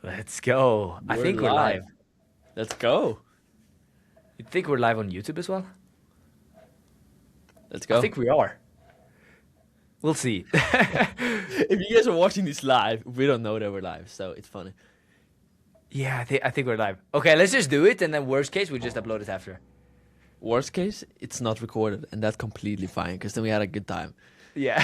Let's go. I think we're live. Let's go. You think we're live on YouTube as well? Let's go. I think we are. We'll see. If you guys are watching this live, we don't know that we're live, so it's funny. Yeah, I think we're live. Okay, let's just do it, and then worst case, we just upload it after. Worst case, it's not recorded, and that's completely fine, because then we had a good time. Yeah.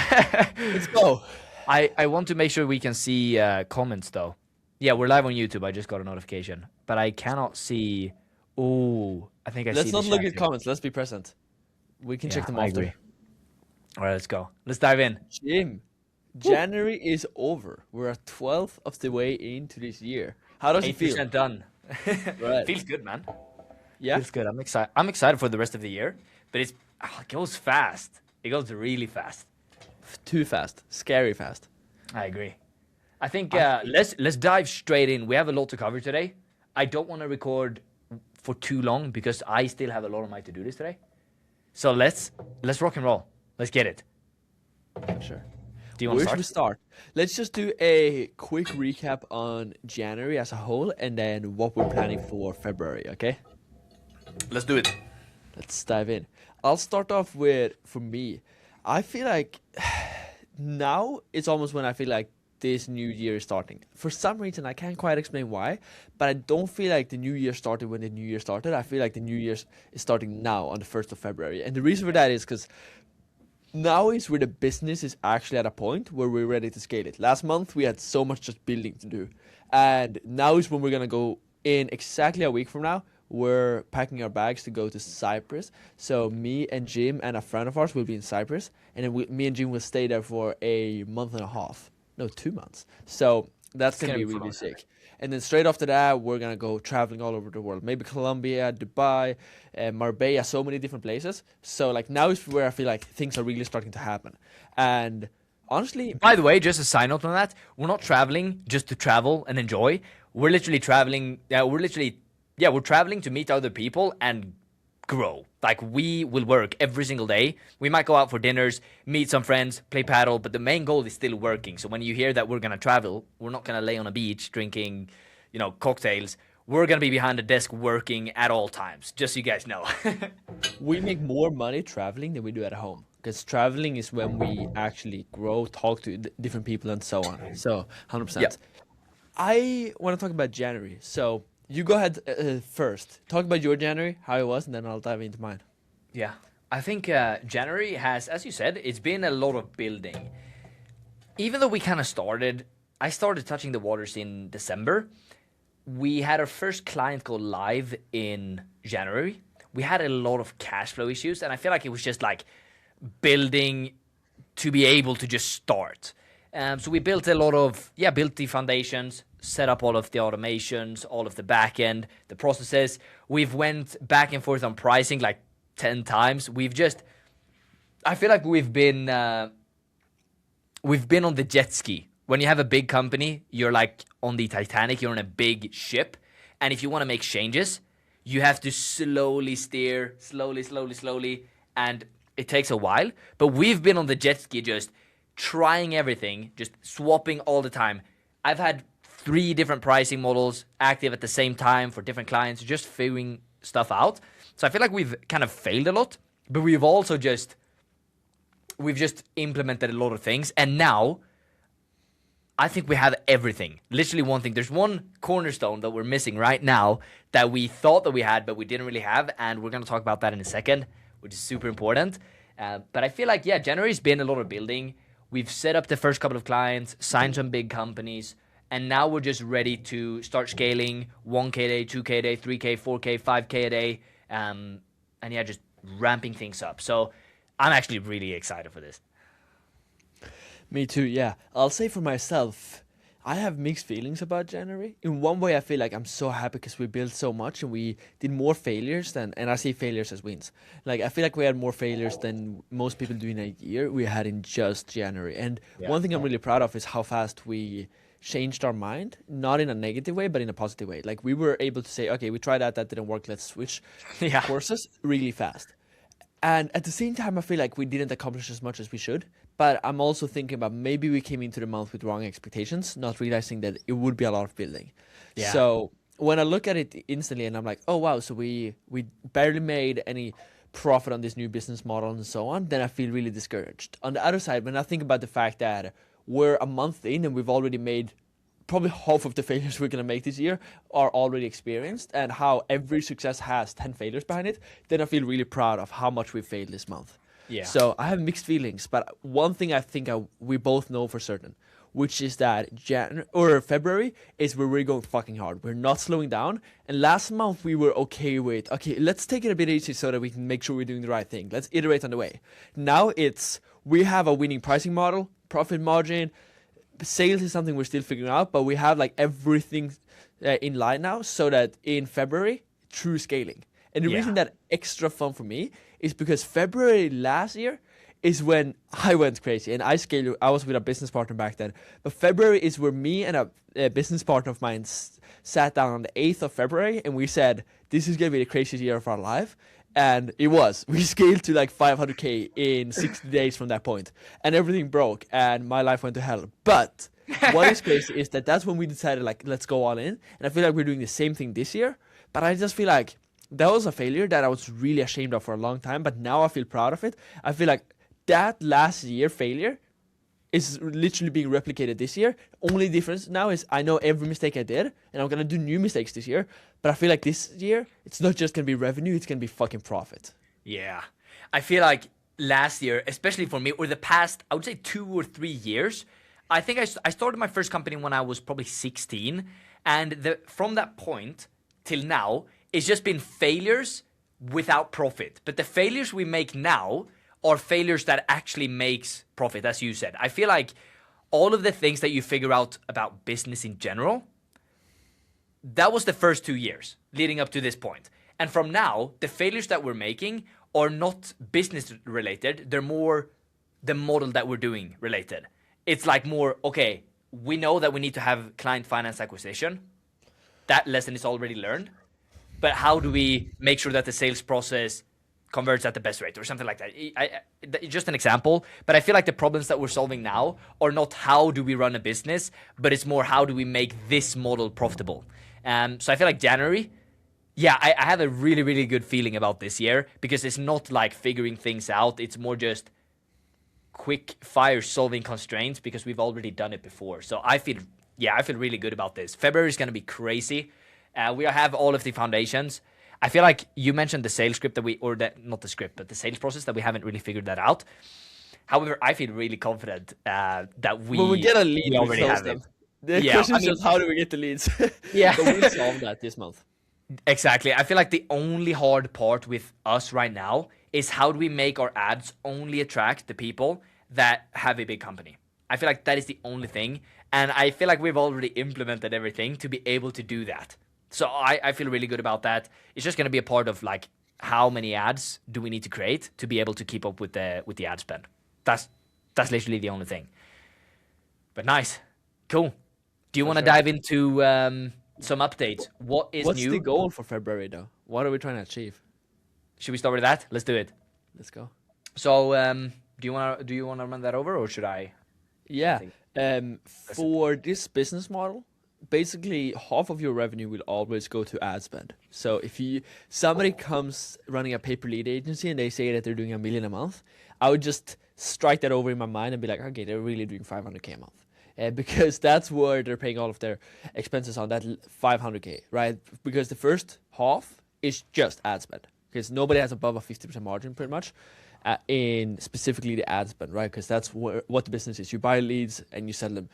Let's go. I want to make sure we can see comments, though. Yeah, we're live on YouTube. I just got a notification. But I cannot see... Oh, I think I see Let's not the look chat at here. comments. Let's be present. We can check them I after. agree. All right, let's go. Let's dive in. Jim, January is over. We're at 12th of the way into this year. How does it feel? 8% done. Right. Feels good, man. Yeah? Feels good. I'm excited for the rest of the year, but it goes fast. It goes really fast. Too fast. Scary fast. I agree. I think let's dive straight in. We have a lot to cover today. I don't want to record for too long because I still have a lot on my to-do list today. So let's rock and roll. Let's get it. Sure. Do you want Where to should we start? start? Let's just do a quick recap on January as a whole and then what we're planning for February, okay? Let's do it. Let's dive in. I'll start off with, for me, I feel like now it's almost when I feel like this new year is starting. For some reason, I can't quite explain why, but I don't feel like the new year started when the new year started. I feel like the new year is starting now on the 1st of February. And the reason for that is because now is where the business is actually at a point where we're ready to scale it. Last month, we had so much just building to do. And now is when we're going to go in exactly a week from now. We're packing our bags to go to Cyprus. So me and Jim and a friend of ours will be in Cyprus. And then me and Jim will stay there for a month and a half. No, 2 months. So that's going to be really sick. And then straight after that, we're going to go traveling all over the world. Maybe Colombia, Dubai, Marbella, so many different places. So like now is where I feel like things are really starting to happen. And honestly... By the way, just a side note on that, we're not traveling just to travel and enjoy. We're literally traveling. We're traveling to meet other people and grow. Like, we will work every single day. We might go out for dinners, meet some friends, play paddle, but the main goal is still working. So when you hear that we're going to travel, we're not going to lay on a beach drinking, cocktails. We're going to be behind the desk working at all times, just so you guys know. We make more money traveling than we do at home. Because traveling is when we actually grow, talk to different people and so on. So, 100%. Yeah. I want to talk about January. So... you go ahead first. Talk about your January, how it was, and then I'll dive into mine. Yeah. I think January has, as you said, it's been a lot of building. Even though we kind of I started touching the waters in December. We had our first client go live in January. We had a lot of cash flow issues, and I feel like it was just like building to be able to just start. So we built a lot of, built the foundations, set up all of the automations, all of the back end, the processes. We've went back and forth on pricing like 10 times. I feel like we've been on the jet ski. When you have a big company, you're like on the Titanic, you're on a big ship. And if you want to make changes, you have to slowly steer, slowly. And it takes a while. But we've been on the jet ski just trying everything, just swapping all the time. I've had 3 different pricing models active at the same time for different clients, just figuring stuff out. So I feel like we've kind of failed a lot, but we've also just implemented a lot of things. And now I think we have everything. Literally one thing. There's one cornerstone that we're missing right now that we thought that we had, but we didn't really have. And we're going to talk about that in a second, which is super important. But I feel like, January's been a lot of building. We've set up the first couple of clients, signed some big companies, and now we're just ready to start scaling 1K a day, 2K a day, 3K, 4K, 5K a day, and just ramping things up. So I'm actually really excited for this. Me too, yeah. I'll say for myself, I have mixed feelings about January. In one way, I feel like I'm so happy because we built so much and we did more failures and I see failures as wins. Like, I feel like we had more failures than most people do in a year we had in just January. And one thing I'm really proud of is how fast we changed our mind, not in a negative way, but in a positive way. Like, we were able to say, okay, we tried that didn't work, let's switch courses really fast. And at the same time, I feel like we didn't accomplish as much as we should. But I'm also thinking about maybe we came into the month with wrong expectations, not realizing that it would be a lot of building. Yeah. So when I look at it instantly and I'm like, oh wow, so we barely made any profit on this new business model and so on, then I feel really discouraged. On the other side, when I think about the fact that we're a month in and we've already made probably half of the failures we're going to make this year are already experienced, and how every success has 10 failures behind it, then I feel really proud of how much we failed this month. Yeah. So I have mixed feelings, but one thing I think we both know for certain, which is that February is where we're going fucking hard. We're not slowing down. And last month we were okay with, okay, let's take it a bit easy so that we can make sure we're doing the right thing. Let's iterate on the way. Now we have a winning pricing model, profit margin, sales is something we're still figuring out, but we have like everything in line now, so that in February, true scaling. And the reason that extra fun for me is because February last year is when I went crazy and I scaled. I was with a business partner back then, but February is where me and a business partner of mine sat down on the 8th of February and we said, this is gonna be the craziest year of our life. And it was. We scaled to like 500K in 60 days from that point, and everything broke, and my life went to hell. But what is crazy is that that's when we decided, like, let's go all in. And I feel like we're doing the same thing this year, but I just feel like that was a failure that I was really ashamed of for a long time, but now I feel proud of it. I feel like that last year failure is literally being replicated this year. Only difference now is I know every mistake I did, and I'm gonna do new mistakes this year. But I feel like this year, it's not just gonna be revenue, it's gonna be fucking profit. Yeah. I feel like last year, especially for me, or the past, I would say 2 or 3 years, I think I started my first company when I was probably 16. And from that point till now, it's just been failures without profit. But the failures we make now are failures that actually makes profit, as you said. I feel like all of the things that you figure out about business in general, that was the first 2 years leading up to this point. And from now, the failures that we're making are not business related. They're more the model that we're doing related. It's like more, okay, we know that we need to have client finance acquisition. That lesson is already learned. But how do we make sure that the sales process converts at the best rate or something like that? Just an example, but I feel like the problems that we're solving now are not how do we run a business, but it's more how do we make this model profitable. So I feel like January, I have a really, really good feeling about this year, because it's not like figuring things out. It's more just quick fire solving constraints, because we've already done it before. So I feel really good about this. February is going to be crazy. We have all of the foundations. I feel like you mentioned the sales script not the script, but the sales process that we haven't really figured that out. However, I feel really confident that when we get a lead, we already have them. it. The question is just how do we get the leads? Yeah. But we'll solve that this month. Exactly. I feel like the only hard part with us right now is how do we make our ads only attract the people that have a big company. I feel like that is the only thing. And I feel like we've already implemented everything to be able to do that. So I feel really good about that. It's just going to be a part of like how many ads do we need to create to be able to keep up with the ad spend. That's literally the only thing. But nice. Cool. Do you want to dive into some updates? What's new? What's the goal for February though? What are we trying to achieve? Should we start with that? Let's do it. Let's go. So do you want to run that over, or should I? Yeah. For this business model, basically half of your revenue will always go to ad spend. So if somebody comes running a pay-per lead agency and they say that they're doing $1 million a month, I would just strike that over in my mind and be like, okay, they're really doing 500K a month. Because that's where they're paying all of their expenses on, that 500K, right? Because the first half is just ad spend, because nobody has above a 50% margin pretty much in specifically the ad spend, right? Because that's what the business is. You buy leads and you sell them.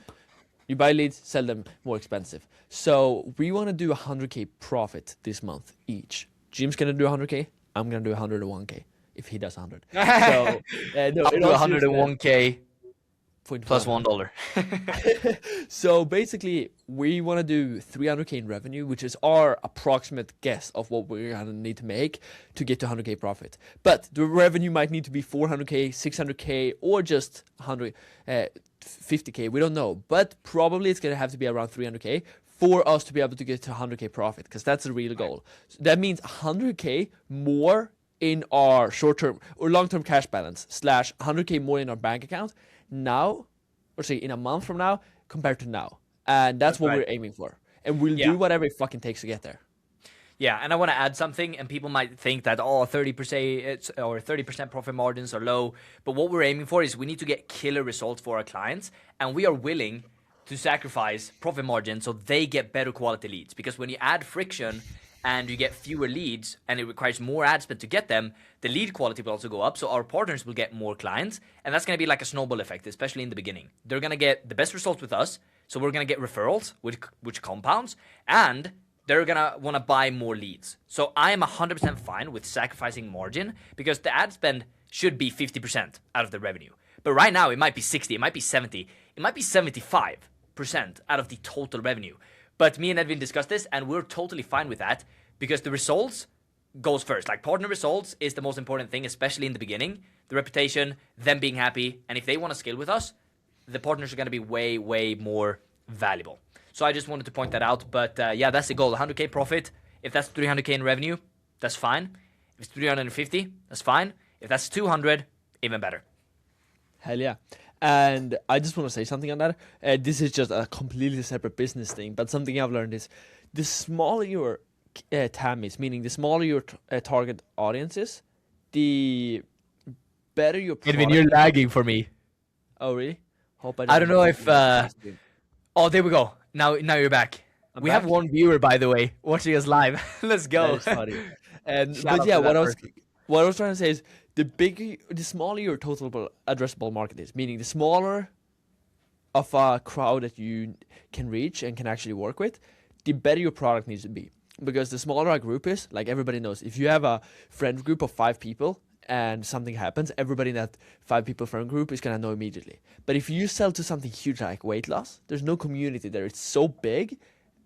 You buy leads, sell them more expensive. So we want to do 100K profit this month each. Jim's going to do 100K. I'm going to do 101K if he does 100. So I'll do 101K plus $1. So basically, we want to do 300K in revenue, which is our approximate guess of what we're going to need to make to get to 100K profit. But the revenue might need to be 400K, 600K, or just 50K. We don't know. But probably it's going to have to be around 300K for us to be able to get to 100K profit, because that's the real goal. So that means 100K more in our short-term or long-term cash balance / 100K more in our bank account now, or say in a month from now compared to now. And that's what we're aiming for. and we'll Yeah. do whatever it fucking takes to get there. Yeah, and I want to add something, and people might think that 30% or 30% profit margins are low, but what we're aiming for is we need to get killer results for our clients, and we are willing to sacrifice profit margin so they get better quality leads. Because when you add friction and you get fewer leads and it requires more ad spend to get them, the lead quality will also go up, so our partners will get more clients, and that's going to be like a snowball effect, especially in the beginning. They're going to get the best results with us, so we're going to get referrals, which compounds, and they're gonna want to buy more leads. So I am 100% fine with sacrificing margin because the ad spend should be 50% out of the revenue. But right now it might be 60, it might be 70, it might be 75% out of the total revenue. But me and Edvin discussed this and we're totally fine with that because the results goes first. Like partner results is the most important thing, especially in the beginning. The reputation, them being happy, and if they want to scale with us, the partners are going to be way, way more valuable. So I just wanted to point that out. But yeah, that's the goal. 100K profit. If that's 300K in revenue, that's fine. If it's 350, that's fine. If that's 200, even better. Hell yeah. And I just want to say something on that. This is just a completely separate business thing, but something I've learned is the smaller your TAM is, meaning the smaller your target audience is, the better your product. Edvin, you're lagging for me. Oh, really? Hope I don't know if... Oh, there we go. Now you're back. I'm We back. have one viewer, by the way, watching us live. Let's go. That is funny. And Shout but out yeah, to that what I was trying to say is the smaller your total addressable market is, meaning the smaller of a crowd that you can reach and can actually work with, the better your product needs to be. Because the smaller a group is, like everybody knows, if you have a friend group of 5 people and something happens, everybody in that 5 people friend group is gonna know immediately. But if you sell to something huge like weight loss, there's no community there. It's so big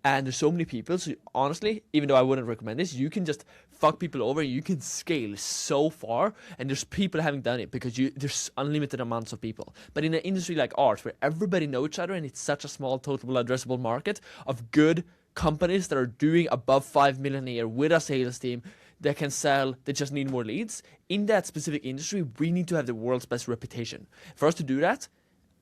and there's so many people. So honestly, even though I wouldn't recommend this, you can just fuck people over. You can scale so far, and there's people having done it because there's unlimited amounts of people. But in an industry like ours, where everybody knows each other and it's such a small total addressable market of good companies that are doing above 5 million a year with a sales team that can sell, they just need more leads. In that specific industry, we need to have the world's best reputation. For us to do that,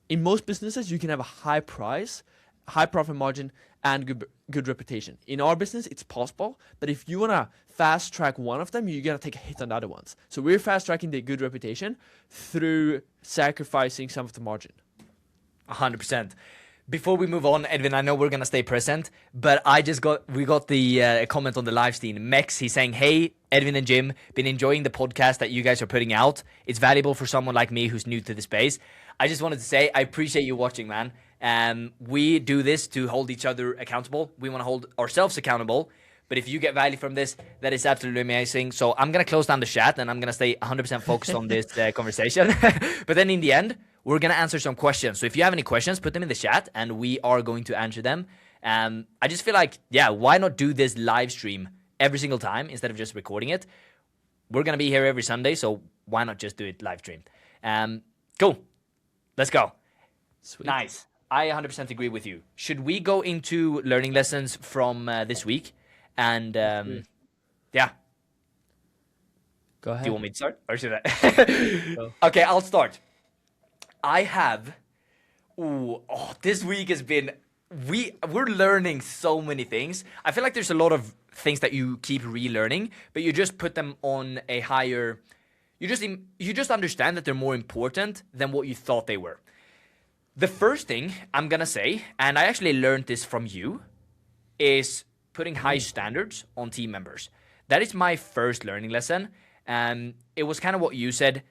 in most businesses, you can have a high price, high profit margin, and good reputation. In our business, it's possible, but if you want to fast track one of them, you're going to take a hit on the other ones. So we're fast tracking the good reputation through sacrificing some of the margin. 100%. Before we move on, Edvin, I know we're gonna stay present, but we got the comment on the live stream. Mex, he's saying, "Hey, Edvin and Jim, been enjoying the podcast that you guys are putting out. It's valuable for someone like me who's new to the space." I just wanted to say I appreciate you watching, man. We do this to hold each other accountable. We want to hold ourselves accountable. But if you get value from this, that is absolutely amazing. So I'm gonna close down the chat and I'm gonna stay 100% focused on this conversation. But then in the end, we're going to answer some questions. So if you have any questions, put them in the chat and we are going to answer them. I just feel like, yeah, why not do this live stream every single time instead of just recording it? We're going to be here every Sunday, so why not just do it live stream? Cool. Let's go. Sweet. Nice. I 100% agree with you. Should we go into learning lessons from this week? And yeah. Go ahead. Do you want me to start or should I? Okay, I'll start. I have, this week has been, we're learning so many things. I feel like there's a lot of things that you keep relearning, but you just put them on a higher, you just understand that they're more important than what you thought they were. The first thing I'm gonna say, and I actually learned this from you, is putting high standards on team members. That is my first learning lesson. It was kind of what you said.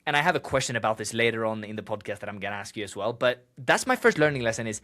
And I have a question about this later on in the podcast that I'm going to ask you as well. But that's my first learning lesson is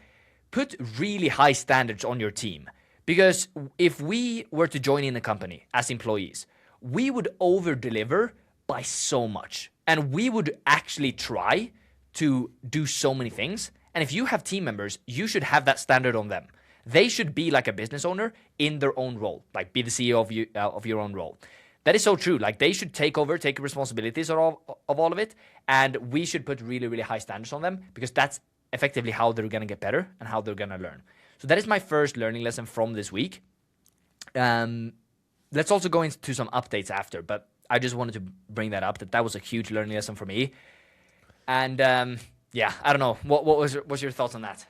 put really high standards on your team. Because if we were to join in a company as employees, we would over-deliver by so much. And we would actually try to do so many things. And if you have team members, you should have that standard on them. They should be like a business owner in their own role, like be the CEO of your own role. That is so true. Like they should take responsibilities of all of it, and we should put really, really high standards on them because that's effectively how they're gonna get better and how they're gonna learn. So that is my first learning lesson from this week. Let's also go into some updates after, but I just wanted to bring that up. That was a huge learning lesson for me. And yeah, I don't know. What's your thoughts on that?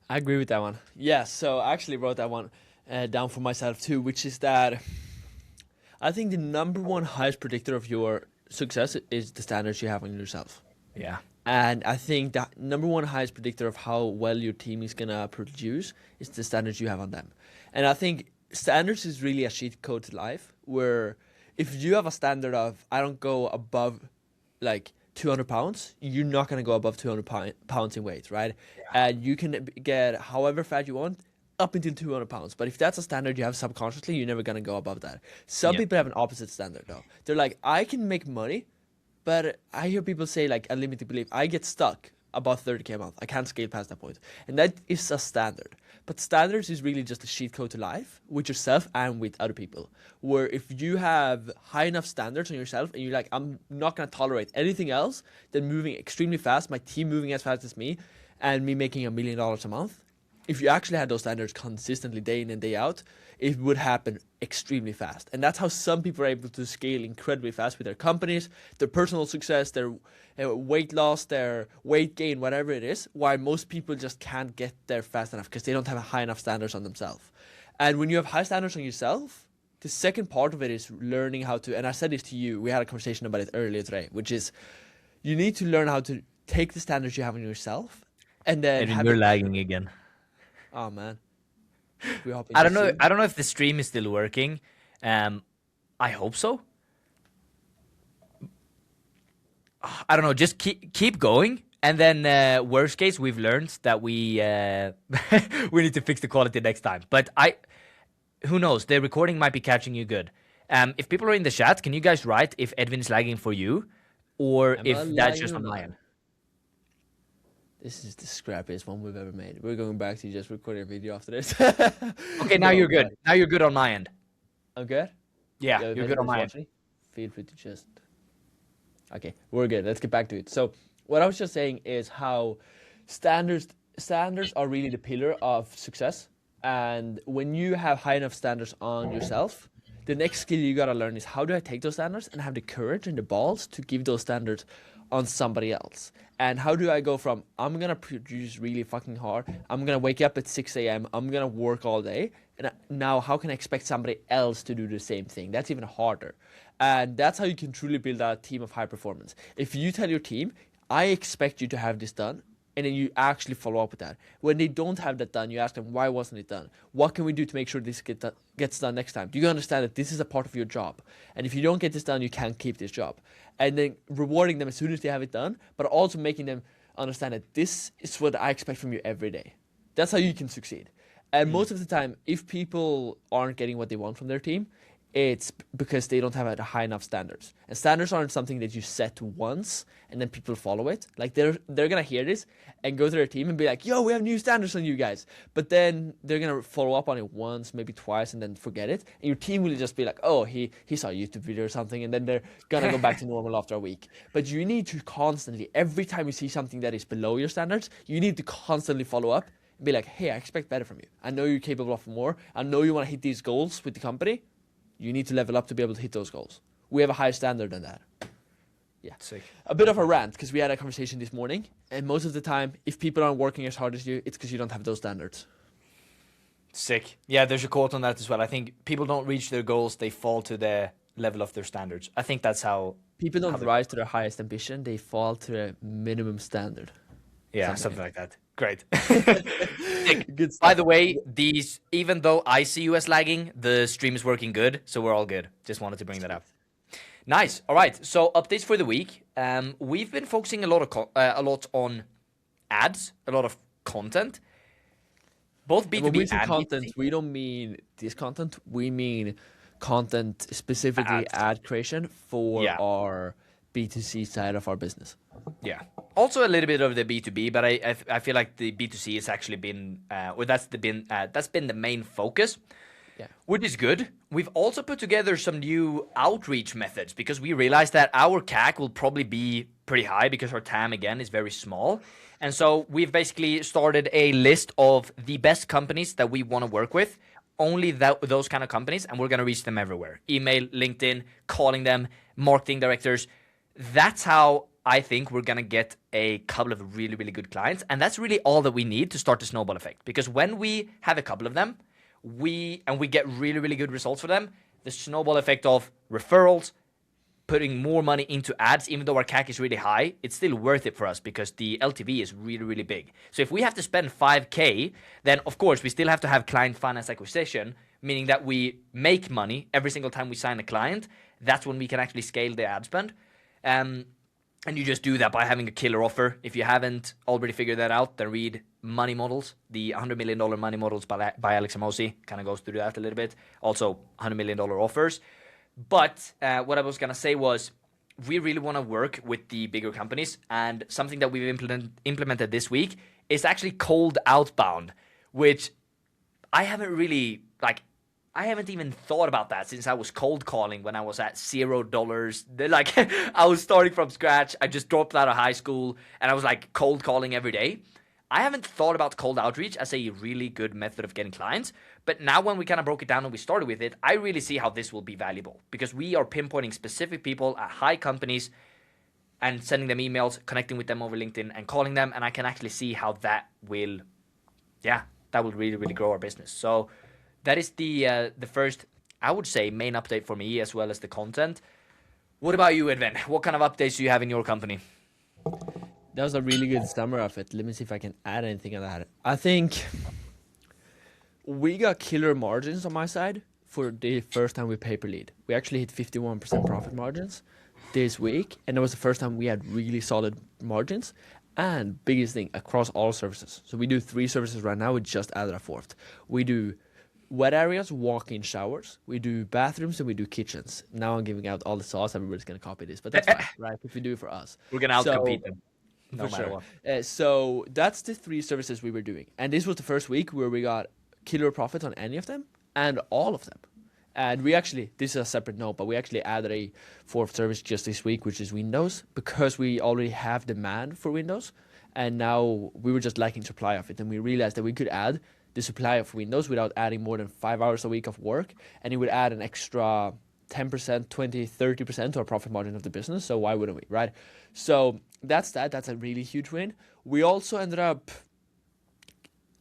I agree with that one. Yeah, so I actually wrote that one down for myself too, which is that I think the number one highest predictor of your success is the standards you have on yourself. Yeah. And I think that number one highest predictor of how well your team is gonna produce is the standards you have on them. And I think standards is really a cheat code to life, where if you have a standard of I don't go above like 200 pounds, you're not gonna go above 200 pounds in weight, right? And you can get however fat you want up until 200 pounds. But if that's a standard you have subconsciously, you're never gonna go above that. Some Yeah. people have an opposite standard though. They're like, I can make money, but I hear people say like a limited belief. I get stuck above 30K a month. I can't scale past that point. And that is a standard. But standards is really just a cheat code to life with yourself and with other people. Where if you have high enough standards on yourself and you're like, I'm not going to tolerate anything else than moving extremely fast, my team moving as fast as me, and me making $1 million a month. If you actually had those standards consistently day in and day out, it would happen extremely fast. And that's how some people are able to scale incredibly fast with their companies, their personal success, their weight loss, their weight gain, whatever it is, why most people just can't get there fast enough because they don't have high enough standards on themselves. And when you have high standards on yourself, the second part of it is learning how to, and I said this to you, we had a conversation about it earlier today, which is you need to learn how to take the standards you have on yourself and then And you're lagging again. Oh man. I don't know. I don't know if the stream is still working. I hope so. I don't know. Just keep going, and then worst case, we've learned that we we need to fix the quality next time. But who knows? The recording might be catching you good. If people are in the chat, can you guys write if Edvin is lagging for you, or if that's just on my end? This is the scrappiest one we've ever made. We're going back to just recording a video after this. Okay, now you're good. Now you're good on my end. I'm good? Yeah, Yo, if you're good on my end. watching, feel free to just... Okay, we're good. Let's get back to it. So what I was just saying is how standards are really the pillar of success. And when you have high enough standards on yourself, the next skill you gotta learn is how do I take those standards and have the courage and the balls to give those standards on somebody else. And how do I go from I'm gonna produce really fucking hard, I'm gonna wake up at 6 a.m., I'm gonna work all day, and now how can I expect somebody else to do the same thing? That's even harder. And that's how you can truly build a team of high performance. If you tell your team, I expect you to have this done, and then you actually follow up with that. When they don't have that done, you ask them, why wasn't it done? What can we do to make sure this gets done next time? Do you understand that this is a part of your job? And if you don't get this done, you can't keep this job. And then rewarding them as soon as they have it done, but also making them understand that this is what I expect from you every day. That's how you can succeed. And most of the time, if people aren't getting what they want from their team, it's because they don't have a high enough standards. And standards aren't something that you set once and then people follow it. Like they're gonna hear this and go to their team and be like, yo, we have new standards on you guys. But then they're gonna follow up on it once, maybe twice, and then forget it. And your team will just be like, oh, he saw a YouTube video or something, and then they're gonna go back to normal after a week. But you need to constantly, every time you see something that is below your standards, you need to constantly follow up and be like, hey, I expect better from you. I know you're capable of more. I know you wanna hit these goals with the company. You need to level up to be able to hit those goals. We have a higher standard than that. Yeah. Sick. A bit of a rant because we had a conversation this morning, and most of the time, if people aren't working as hard as you, it's because you don't have those standards. Sick. Yeah, there's a quote on that as well. I think people don't reach their goals, they fall to the level of their standards. I think that's how... People don't rise to their highest ambition, they fall to their minimum standard. Yeah, something like that. Great. Good stuff. By the way, even though I see you as lagging, the stream is working good, so we're all good. Just wanted to bring that up. Nice. All right. So updates for the week. We've been focusing a lot on ads, a lot of content. Both B2B when we say and content, B2C. we don't mean this content. We mean content specifically ad creation for our B2C side of our business. Yeah. Also a little bit of the B2B, but I feel like the B2C has actually been, that's been the main focus. Yeah. Which is good. We've also put together some new outreach methods because we realized that our CAC will probably be pretty high because our TAM again is very small. And so we've basically started a list of the best companies that we want to work with, only those kind of companies, and we're going to reach them everywhere. Email, LinkedIn, calling them, marketing directors. That's how I think we're gonna get a couple of really, really good clients, and that's really all that we need to start the snowball effect. Because when we have a couple of them, we get really, really good results for them, the snowball effect of referrals, putting more money into ads, even though our CAC is really high, it's still worth it for us because the LTV is really, really big. So if we have to spend 5K, then of course we still have to have client finance acquisition, meaning that we make money every single time we sign a client. That's when we can actually scale the ad spend. And you just do that by having a killer offer. If you haven't already figured that out, then read Money Models, the $100 million Money Models by Alex Hormozi. Kind of goes through that a little bit. Also, $100 million offers. But what I was going to say was we really want to work with the bigger companies. And something that we've implemented this week is actually cold outbound, which I haven't really, I haven't even thought about that since I was cold calling when I was at $0. Like, I was starting from scratch. I just dropped out of high school and I was like cold calling every day. I haven't thought about cold outreach as a really good method of getting clients. But now when we kind of broke it down and we started with it, I really see how this will be valuable because we are pinpointing specific people at high companies and sending them emails, connecting with them over LinkedIn and calling them. And I can actually see how that will really, really grow our business. So that is the first, I would say, main update for me as well as the content. What about you, Edvin? What kind of updates do you have in your company? That was a really good summary of it. Let me see if I can add anything on that. I think we got killer margins on my side for the first time we pay per lead. We actually hit 51% profit margins this week, and it was the first time we had really solid margins. And biggest thing, across all services. So we do 3 services right now. We just added a 4th. We do wet areas, walk-in showers. We do bathrooms, and we do kitchens. Now I'm giving out all the sauce. Everybody's going to copy this, but that's fine, right? If we do it for us. We're going to outcompete them. No matter what. So that's the 3 services we were doing. And this was the first week where we got killer profits on any of them and all of them. And we actually, this is a separate note, but we actually added a 4th service just this week, which is Windows, because we already have demand for Windows. And now we were just lacking supply of it. And we realized that we could add the supply of Windows without adding more than 5 hours a week of work. And it would add an extra 10%, 20, 30% to our profit margin of the business. So why wouldn't we, right? So that's that. That's a really huge win. We also ended up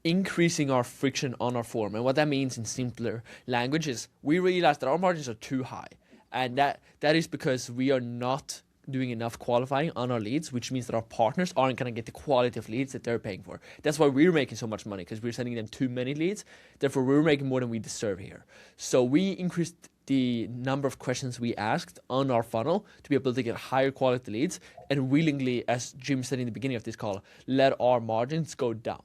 increasing our friction on our form. And what that means in simpler language is we realized that our margins are too high. And that is because we are not doing enough qualifying on our leads, which means that our partners aren't going to get the quality of leads that they're paying for. That's why we're making so much money, because we're sending them too many leads. Therefore, we're making more than we deserve here. So we increased the number of questions we asked on our funnel to be able to get higher quality leads and willingly, as Jim said in the beginning of this call, let our margins go down.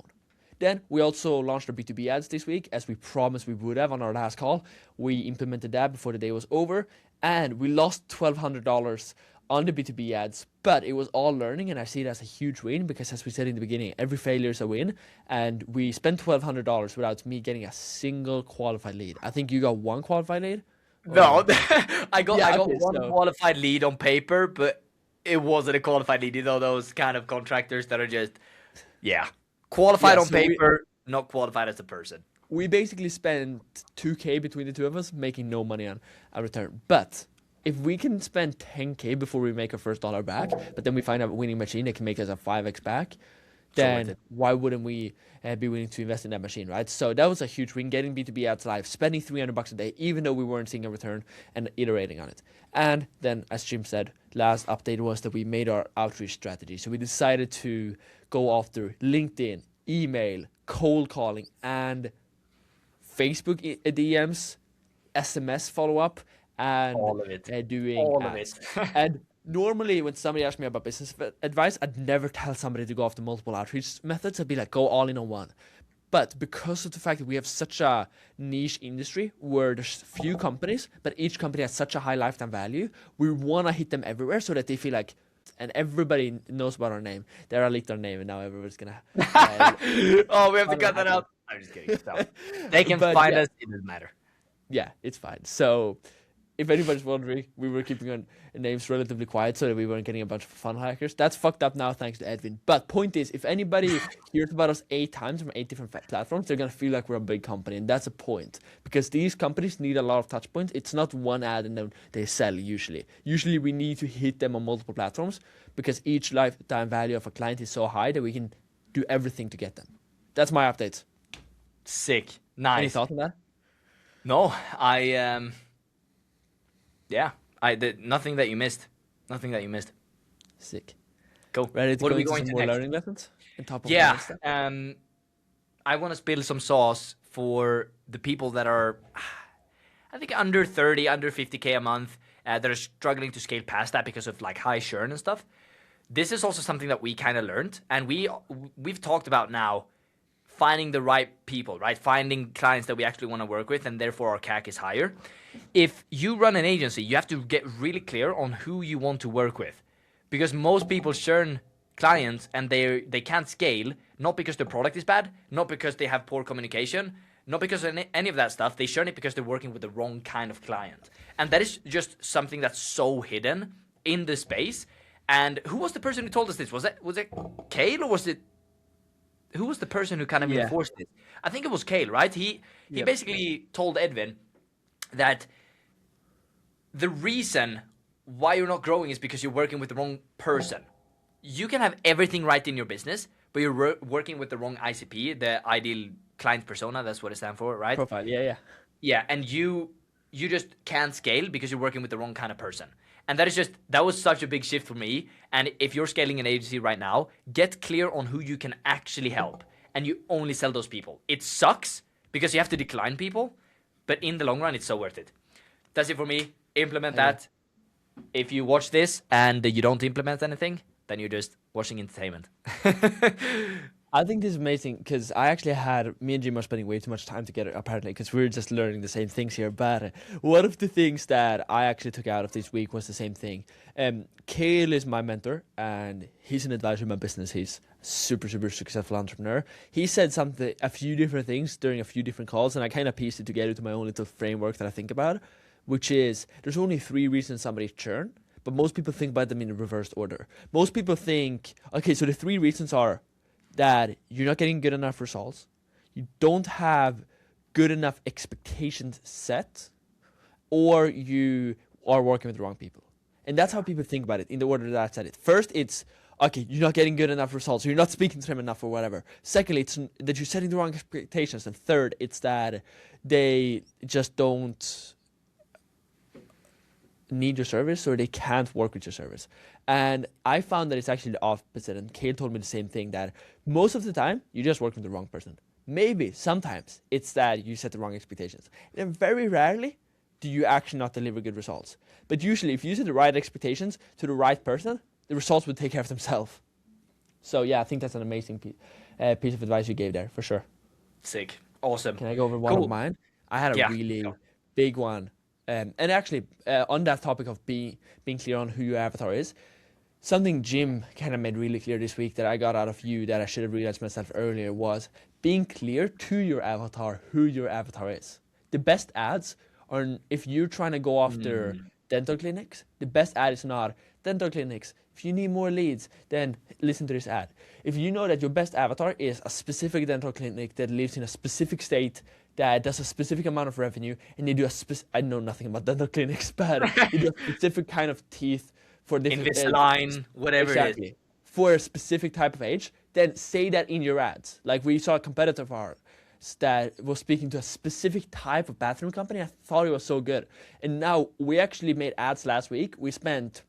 Then we also launched our B2B ads this week, as we promised we would have on our last call. We implemented that before the day was over, and we lost $1,200 on the B2B ads, but it was all learning, and I see it as a huge win because, as we said in the beginning, every failure is a win, and we spent $1,200 without me getting a single qualified lead. I think you got 1 qualified lead? No, I got one qualified lead on paper, but it wasn't a qualified lead. You know, those kind of contractors that are just, qualified on paper, not qualified as a person. We basically spent $2K between the two of us, making no money on a return. But if we can spend $10K before we make our first dollar back, but then we find a winning machine that can make us a 5X back, then why wouldn't we be willing to invest in that machine, right? So that was a huge win, getting B2B ads live, spending $300 a day, even though we weren't seeing a return, and iterating on it. And then, as Jim said, last update was that we made our outreach strategy. So we decided to go after LinkedIn, email, cold calling, and Facebook DMs, SMS follow-up, and all of it. Doing all ads. of it. And normally when somebody asks me about business advice, I'd never tell somebody to go after multiple outreach methods. I'd be like, go all in on one. But because of the fact that we have such a niche industry where there's few companies, but each company has such a high lifetime value, we want to hit them everywhere so that they feel like, and everybody knows about our name. They're leaked our name, and now everybody's going to... oh, we have to cut that out. I'm just kidding. So, they can find us. It doesn't matter. Yeah, it's fine. So if anybody's wondering, we were keeping our names relatively quiet so that we weren't getting a bunch of fun hackers. That's fucked up now, thanks to Edwin. But point is, if anybody hears about us 8 times from 8 different platforms, they're gonna feel like we're a big company, and that's a point because these companies need a lot of touch points. It's not one ad and then they sell usually. Usually we need to hit them on multiple platforms because each lifetime value of a client is so high that we can do everything to get them. That's my updates. Sick. Any Nice. thoughts on that? No, yeah, I did nothing that you missed. Nothing that you missed. Sick. Cool. Ready to What go are we into going some to more next? learning lessons? On top of Yeah, my stuff? I want to spill some sauce for the people that are, I think, under 30, under 50K a month, that are struggling to scale past that because of like high churn and stuff. This is also something that we kind of learned, and we've talked about now finding the right people, right? Finding clients that we actually want to work with, and therefore our CAC is higher. If you run an agency, you have to get really clear on who you want to work with, because most people churn clients and they can't scale, not because the product is bad, not because they have poor communication, not because of any of that stuff. They churn it because they're working with the wrong kind of client, and that is just something that's so hidden in the space. And who was the person who told us this? Was it Kale, or was it? Who was the person who kind of Yeah. enforced it? I think it was Kale, right? He Yep. basically told Edwin that the reason why you're not growing is because you're working with the wrong person. You can have everything right in your business, but you're working with the wrong ICP, the ideal client persona. That's what it stands for, right? Profile, yeah. Yeah, and you just can't scale because you're working with the wrong kind of person. And that was such a big shift for me. And if you're scaling an agency right now, get clear on who you can actually help, and you only sell those people. It sucks because you have to decline people, but in the long run, it's so worth it. That's it for me. Implement that. If you watch this and you don't implement anything, then you're just watching entertainment. I think this is amazing because me and Jim are spending way too much time together apparently because we're just learning the same things here. But one of the things that I actually took out of this week was the same thing. Kale is my mentor and he's an advisor in my business. He's a super, super successful entrepreneur. He said a few different things during a few different calls, and I kind of pieced it together to my own little framework that I think about, which is there's only 3 reasons somebody churn, but most people think about them in a reversed order. Most people think, okay, so the 3 reasons are that you're not getting good enough results, you don't have good enough expectations set, or you are working with the wrong people. And that's how people think about it in the order that I said it. First, it's, okay, you're not getting good enough results, or you're not speaking to them enough or whatever. Secondly, it's that you're setting the wrong expectations. And third, it's that they just don't need your service or they can't work with your service. And I found that it's actually the opposite, and Kale told me the same thing, that most of the time you just work with the wrong person. Maybe sometimes it's that you set the wrong expectations, and very rarely do you actually not deliver good results. But usually if you set the right expectations to the right person, the results will take care of themselves. So yeah, I think that's an amazing piece of advice you gave there, for sure. Sick. Awesome. Can I go over one Cool. of mine? I had a Yeah. really big one. And actually, on that topic of being clear on who your avatar is, something Jim kind of made really clear this week that I got out of you that I should have realized myself earlier was being clear to your avatar who your avatar is. The best ads are, if you're trying to go after dental clinics, the best ad is not dental clinics. If you need more leads, then listen to this ad. If you know that your best avatar is a specific dental clinic that lives in a specific state, that does a specific amount of revenue, and they do I know nothing about dental clinics, but they do a specific kind of teeth for different Invisalign, whatever it exactly is. for a specific type of age, then say that in your ads. Like we saw a competitor of ours that was speaking to a specific type of bathroom company. I thought it was so good. And now we actually made ads last week. We spent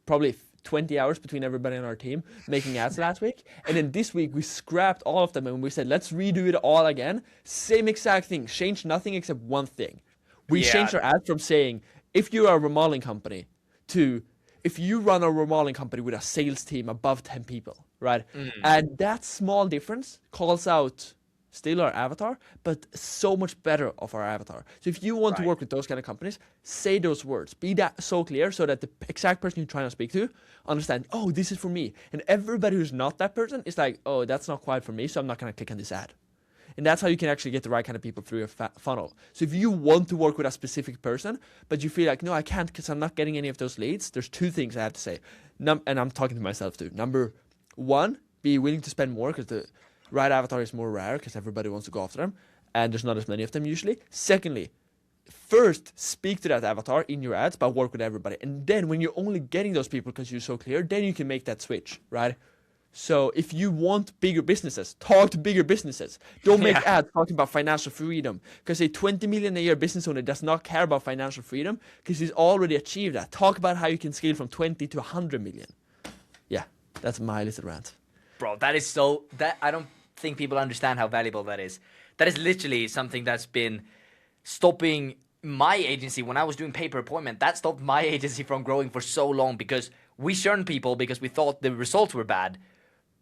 probably 20 hours between everybody on our team making ads last week. And then this week we scrapped all of them and we said, let's redo it all again. Same exact thing, change nothing except one thing. We changed our ad from saying, if you are a remodeling company, to if you run a remodeling company with a sales team above 10 people, right? And that small difference calls out still our avatar, but so much better of our avatar. So if you want to work with those kind of companies, say those words. Be that so clear so that the exact person you're trying to speak to understand, oh, this is for me. And everybody who's not that person is like, oh, that's not quite for me, so I'm not going to click on this ad. And that's how you can actually get the right kind of people through your funnel. So if you want to work with a specific person, but you feel like, no, I can't because I'm not getting any of those leads, there's two things I have to say. And I'm talking to myself too. Number one, be willing to spend more because the right avatar is more rare because everybody wants to go after them. And there's not as many of them usually. Secondly, first speak to that avatar in your ads, but work with everybody. And then when you're only getting those people because you're so clear, then you can make that switch, right? So if you want bigger businesses, talk to bigger businesses. Don't make ads talking about financial freedom, because a 20 million a year business owner does not care about financial freedom because he's already achieved that. Talk about how you can scale from 20 to 100 million. Yeah, that's my little rant. Bro, that is so, that I don't think people understand how valuable that is. That is literally something that's been stopping my agency when I was doing pay per appointment. That stopped my agency from growing for so long because we shunned people because we thought the results were bad.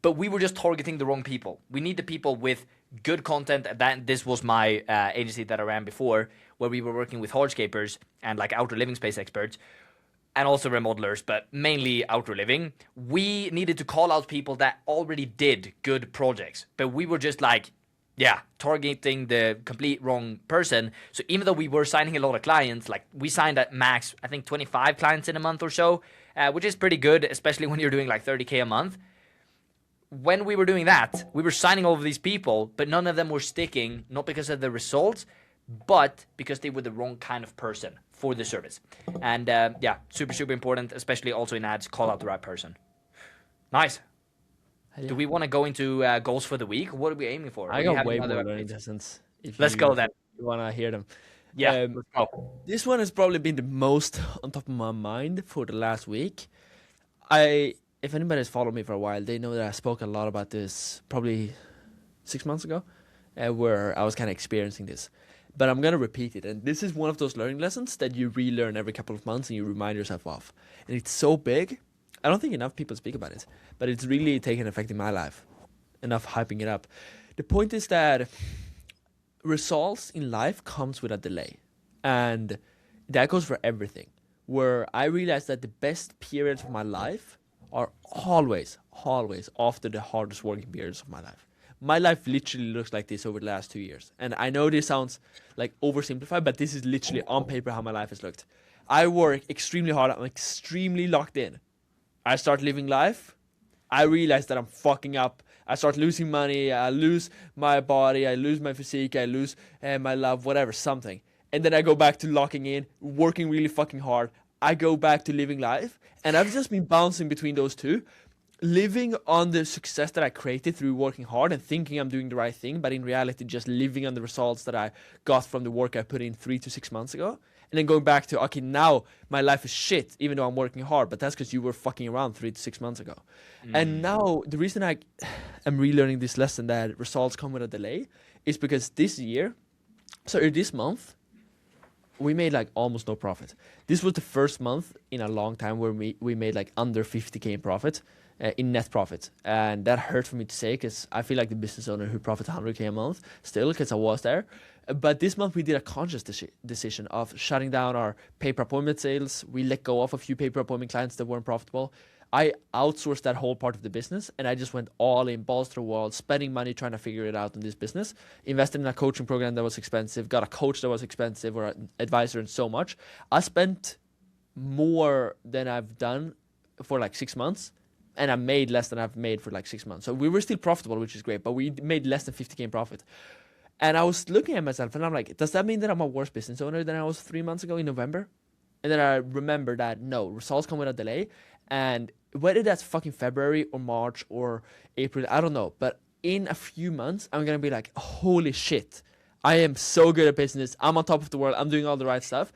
But we were just targeting the wrong people. We need the people with good content. This was my agency that I ran before, where we were working with hardscapers and like outdoor living space experts, and also remodelers, but mainly outdoor living. We needed to call out people that already did good projects, but we were just like, targeting the complete wrong person. So even though we were signing a lot of clients, like we signed at max, I think 25 clients in a month or so, which is pretty good, especially when you're doing like 30K a month. When we were doing that, we were signing all of these people, but none of them were sticking, not because of the results, but because they were the wrong kind of person for the service. And super, super important, especially also in ads, call out the right person. Nice. Yeah. Do we want to go into goals for the week? What are we aiming for? I got way more learning lessons. Let's go then. You want to hear them? Yeah, let's go. This one has probably been the most on top of my mind for the last week. If anybody has followed me for a while, they know that I spoke a lot about this probably 6 months ago, where I was kind of experiencing this. But I'm going to repeat it. And this is one of those learning lessons that you relearn every couple of months and you remind yourself of. And it's so big. I don't think enough people speak about it, but it's really taken effect in my life. Enough hyping it up. The point is that results in life comes with a delay. And that goes for everything. Where I realized that the best periods of my life are always after the hardest working periods of my life. My life literally looks like this over the last 2 years. And I know this sounds like oversimplified, but this is literally on paper how my life has looked. I work extremely hard. I'm extremely locked in. I start living life. I realize that I'm fucking up. I start losing money. I lose my body. I lose my physique. I lose my love, whatever, something. And then I go back to locking in, working really fucking hard. I go back to living life. And I've just been bouncing between those two, living on the success that I created through working hard and thinking I'm doing the right thing, but in reality just living on the results that I got from the work I put in 3 to 6 months ago. And then going back to, okay, now my life is shit, even though I'm working hard, but that's because you were fucking around 3 to 6 months ago. And now the reason I am relearning this lesson that results come with a delay is because this month, we made like almost no profit. This was the first month in a long time where we made like under 50K in profit, in net profit. And that hurt for me to say because I feel like the business owner who profits 100K a month still because I was there. But this month we did a conscious decision of shutting down our pay-per-appointment sales. We let go of a few pay-per-appointment clients that weren't profitable. I outsourced that whole part of the business and I just went all in, balls to the wall, spending money trying to figure it out in this business, invested in a coaching program that was expensive, got a coach that was expensive or an advisor and so much. I spent more than I've done for like 6 months and I made less than I've made for like 6 months. So we were still profitable, which is great, but we made less than 50K in profit. And I was looking at myself and I'm like, does that mean that I'm a worse business owner than I was 3 months ago in November? And then I remember that no, results come with a delay. And whether that's fucking February or March or April, I don't know. But in a few months, I'm going to be like, holy shit, I am so good at business. I'm on top of the world. I'm doing all the right stuff.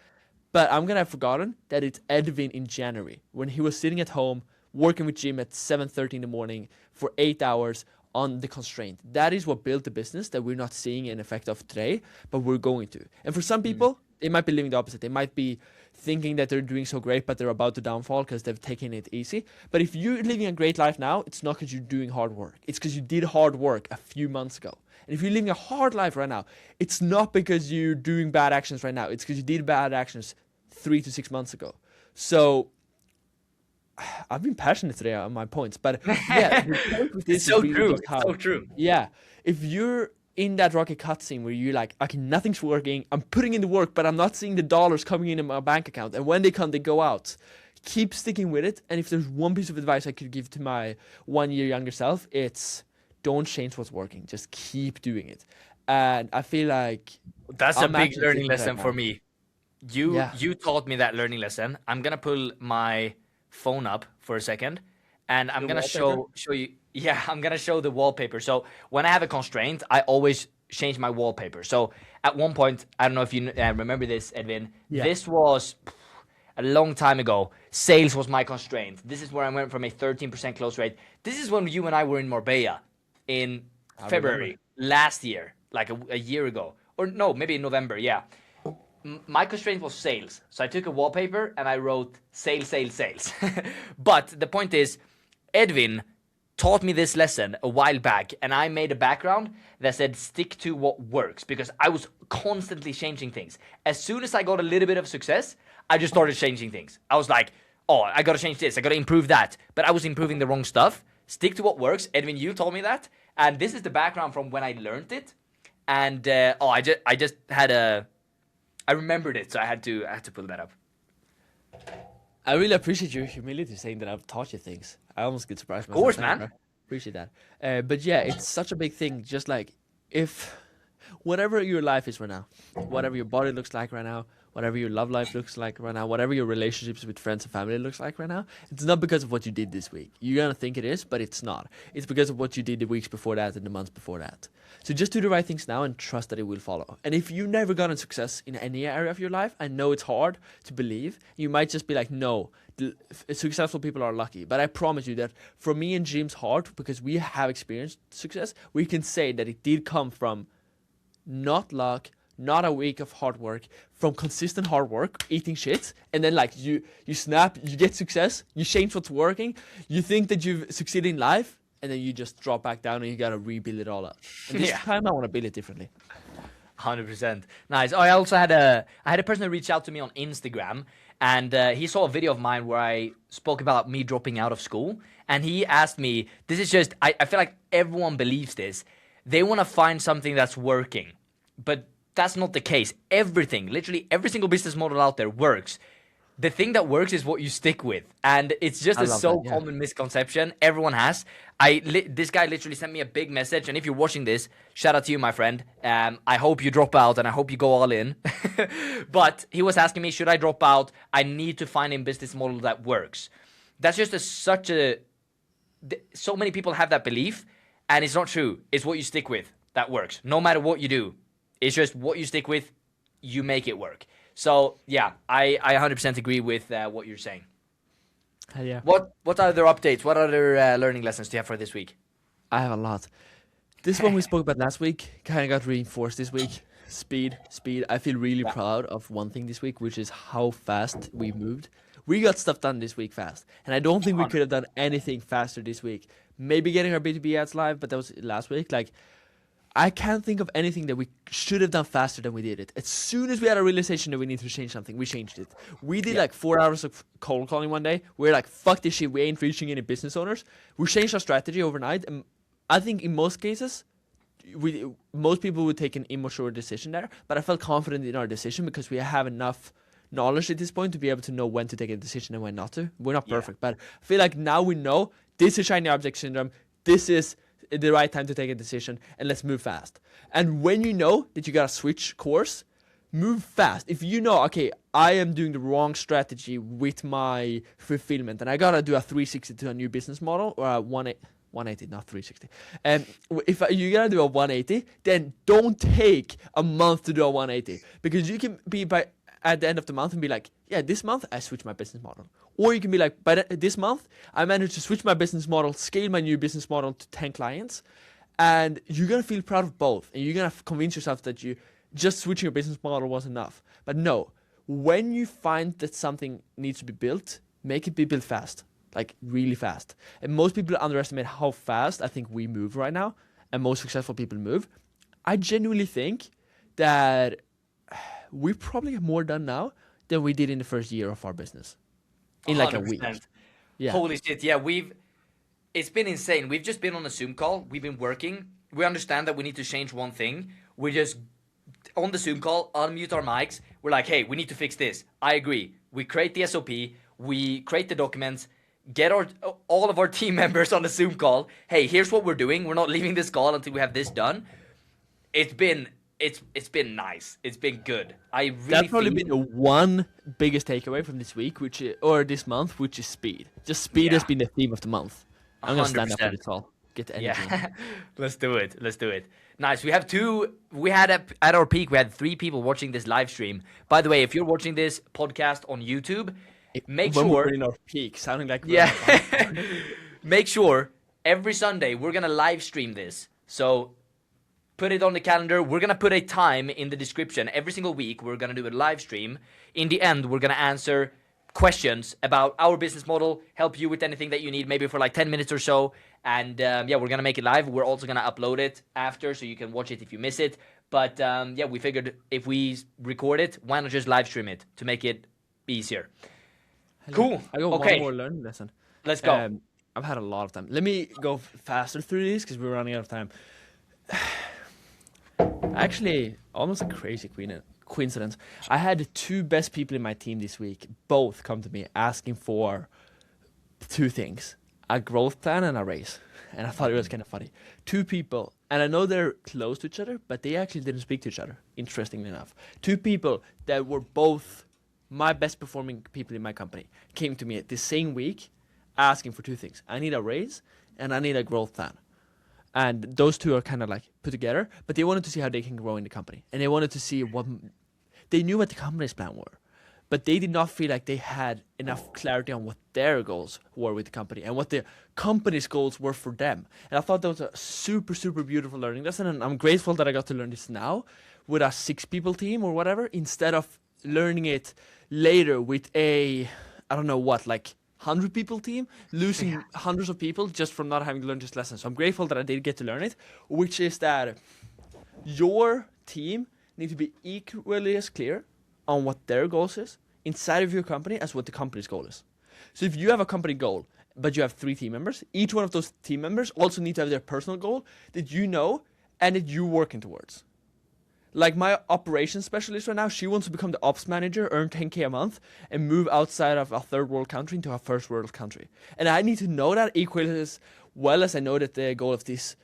But I'm going to have forgotten that it's Edvin in January when he was sitting at home working with Jim at 7:30 in the morning for 8 hours on the constraint. That is what built the business that we're not seeing an effect of today, but we're going to. And for some people, they might be living the opposite. They might be thinking that they're doing so great, but they're about to downfall because they've taken it easy. But if you're living a great life now, it's not because you're doing hard work. It's because you did hard work a few months ago. And if you're living a hard life right now, it's not because you're doing bad actions right now. It's because you did bad actions 3 to 6 months ago. So I've been passionate today on my points, but yeah, it's so true. It's so true. Yeah, if you're in that Rocket cutscene where you're like, okay, nothing's working. I'm putting in the work, but I'm not seeing the dollars coming in my bank account. And when they come, they go out. Keep sticking with it. And if there's one piece of advice I could give to my 1 year younger self, it's don't change what's working. Just keep doing it. And I feel like That's a I'm big actually learning thinking right lesson for now. me. You Yeah. you taught me that learning lesson. I'm gonna pull my phone up for a second, and I'm The gonna wallpaper? show you. Yeah, I'm gonna show the wallpaper. So when I have a constraint, I always change my wallpaper. So at one point, I don't know if you remember this, Edwin. Yeah. This was a long time ago. Sales was my constraint. This is where I went from a 13% close rate. This is when you and I were in Marbella in February last year, like a year ago, or no, maybe in November. Yeah. My constraint was sales. So I took a wallpaper and I wrote sales, sales, sales. But the point is, Edwin taught me this lesson a while back, and I made a background that said stick to what works, because I was constantly changing things. As soon as I got a little bit of success, I just started changing things. I was like, oh, I gotta change this, I gotta improve that. But I was improving the wrong stuff. Stick to what works. Edwin, you told me that. And this is the background from when I learned it. And I just had I remembered it, so I had to pull that up. I really appreciate your humility saying that I've taught you things. I almost get surprised myself. Course, Thank you, man. bro. Appreciate that. But yeah, it's such a big thing. Just like if whatever your life is right now, whatever your body looks like right now, whatever your love life looks like right now, whatever your relationships with friends and family looks like right now, it's not because of what you did this week. You're gonna think it is, but it's not. It's because of what you did the weeks before that and the months before that. So just do the right things now and trust that it will follow. And if you've never gotten success in any area of your life, I know it's hard to believe. You might just be like, no, successful people are lucky. But I promise you that for me and Jim's heart, because we have experienced success, we can say that it did come from not luck, not a week of hard work, from consistent hard work, eating shit, and then like you snap, you get success, you change what's working, you think that you've succeeded in life, and then you just drop back down and you gotta rebuild it all up. And this Yeah. time I want to build it differently. 100%. Nice. Oh, I also had a person who reached out to me on Instagram, and he saw a video of mine where I spoke about me dropping out of school, and he asked me, this is just, I feel like everyone believes this. They want to find something that's working, but that's not the case. Everything, literally every single business model out there works. The thing that works is what you stick with, and it's just I a love so that, yeah. common misconception everyone has. This guy literally sent me a big message, and if you're watching this, shout out to you, my friend. I hope you drop out, and I hope you go all in. But he was asking me, should I drop out? I need to find a business model that works. That's just so many people have that belief, and it's not true. It's what you stick with that works, no matter what you do. It's just what you stick with, you make it work. So yeah, I 100% agree with what you're saying. Yeah. What other updates? What other learning lessons do you have for this week? I have a lot. This one we spoke about last week kind of got reinforced this week. Speed. I feel really proud of one thing this week, which is how fast we moved. We got stuff done this week fast, and I don't think we could have done anything faster this week. Maybe getting our B2B ads live, but that was last week. Like, I can't think of anything that we should have done faster than we did it. As soon as we had a realization that we need to change something, we changed it. We did like 4 hours of cold calling one day. We're like, fuck this shit, we ain't reaching any business owners. We changed our strategy overnight, and I think in most cases, most people would take an immature decision there, but I felt confident in our decision because we have enough knowledge at this point to be able to know when to take a decision and when not to. We're not perfect, but I feel like now we know this is shiny object syndrome. This is the right time to take a decision, and let's move fast. And when you know that you gotta switch course, move fast. If you know, okay, I am doing the wrong strategy with my fulfillment, and I gotta do a 360 to a new business model, or a 180, not 360. And if you gotta do a 180, then don't take a month to do a 180, because you can be at the end of the month and be like, yeah, this month I switched my business model. Or you can be like, by this month I managed to switch my business model, scale my new business model to 10 clients, and you're gonna feel proud of both, and you're gonna convince yourself that you just switching your business model was enough. But no, when you find that something needs to be built, make it be built fast, like really fast. And most people underestimate how fast I think we move right now, and most successful people move. I genuinely think that we probably have more done now than we did in the first year of our business. In like a week. 100%. Yeah. Holy shit, yeah, it's been insane. We've just been on a Zoom call. We've been working. we understand that we need to change one thing. We just on the Zoom call, unmute our mics. We're like, hey, we need to fix this. I agree. We create the SOP. We create the documents. Get all of our team members on the Zoom call. Hey, here's what we're doing. We're not leaving this call until we have this done. It's been nice. It's been good. I really That's probably been the one biggest takeaway from this week, or this month, which is speed. Just speed has been the theme of the month. I'm gonna stand up for this all. Get the energy. Yeah, let's do it. Nice. We had at our peak, we had 3 people watching this live stream. By the way, if you're watching this podcast on YouTube, make when sure we're in our peak, sounding like make sure every Sunday we're gonna live stream this. So put it on the calendar. We're gonna put a time in the description. Every single week we're gonna do a live stream. In the end, we're gonna answer questions about our business model, help you with anything that you need, maybe for like 10 minutes or so. And yeah, we're gonna make it live. We're also gonna upload it after, so you can watch it if you miss it. But yeah, we figured if we record it, why not just live stream it to make it easier? Cool. I got one more learning lesson. Let's go. I've had a lot of time. Let me go faster through these because we're running out of time. Actually, almost a crazy coincidence. I had the 2 best people in my team this week both come to me asking for 2 things: a growth plan and a raise. And I thought it was kind of funny. 2 people, and I know they're close to each other, but they actually didn't speak to each other, interestingly enough. 2 people that were both my best performing people in my company came to me the same week asking for 2 things. I need a raise and I need a growth plan. And those 2 are kind of like put together, but they wanted to see how they can grow in the company. And they wanted to see they knew what the company's plan were, but they did not feel like they had enough clarity on what their goals were with the company and what the company's goals were for them. And I thought that was a super, super beautiful learning lesson. And I'm grateful that I got to learn this now with a 6-people team or whatever, instead of learning it later with a, I don't know what, like 100-people team, losing hundreds of people just from not having learned this lesson. So I'm grateful that I did get to learn it, which is that your team need to be equally as clear on what their goals is inside of your company as what the company's goal is. So if you have a company goal, but you have 3 team members, each one of those team members also need to have their personal goal that you know and that you're working towards. Like my operations specialist right now, she wants to become the ops manager, earn 10K a month, and move outside of a 3rd world country into a 1st world country. And I need to know that equally as well as I know that the goal of this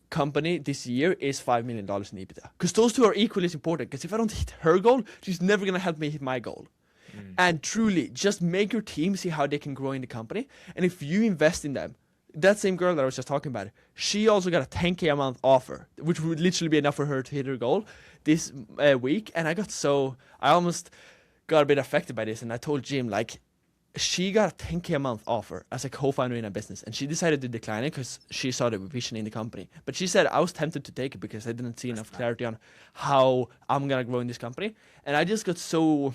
company this year is $5 million in EBITDA. Because those 2 are equally as important. Because if I don't hit her goal, she's never going to help me hit my goal. And truly, just make your team see how they can grow in the company. And if you invest in them, that same girl that I was just talking about, she also got a 10K a month offer, which would literally be enough for her to hit her goal this week. And I almost got a bit affected by this. And I told Jim, like, she got a 10K a month offer as a co-founder in a business. And she decided to decline it because she saw the vision in the company. But she said, I was tempted to take it because I didn't see enough clarity on how I'm going to grow in this company. And I just got so,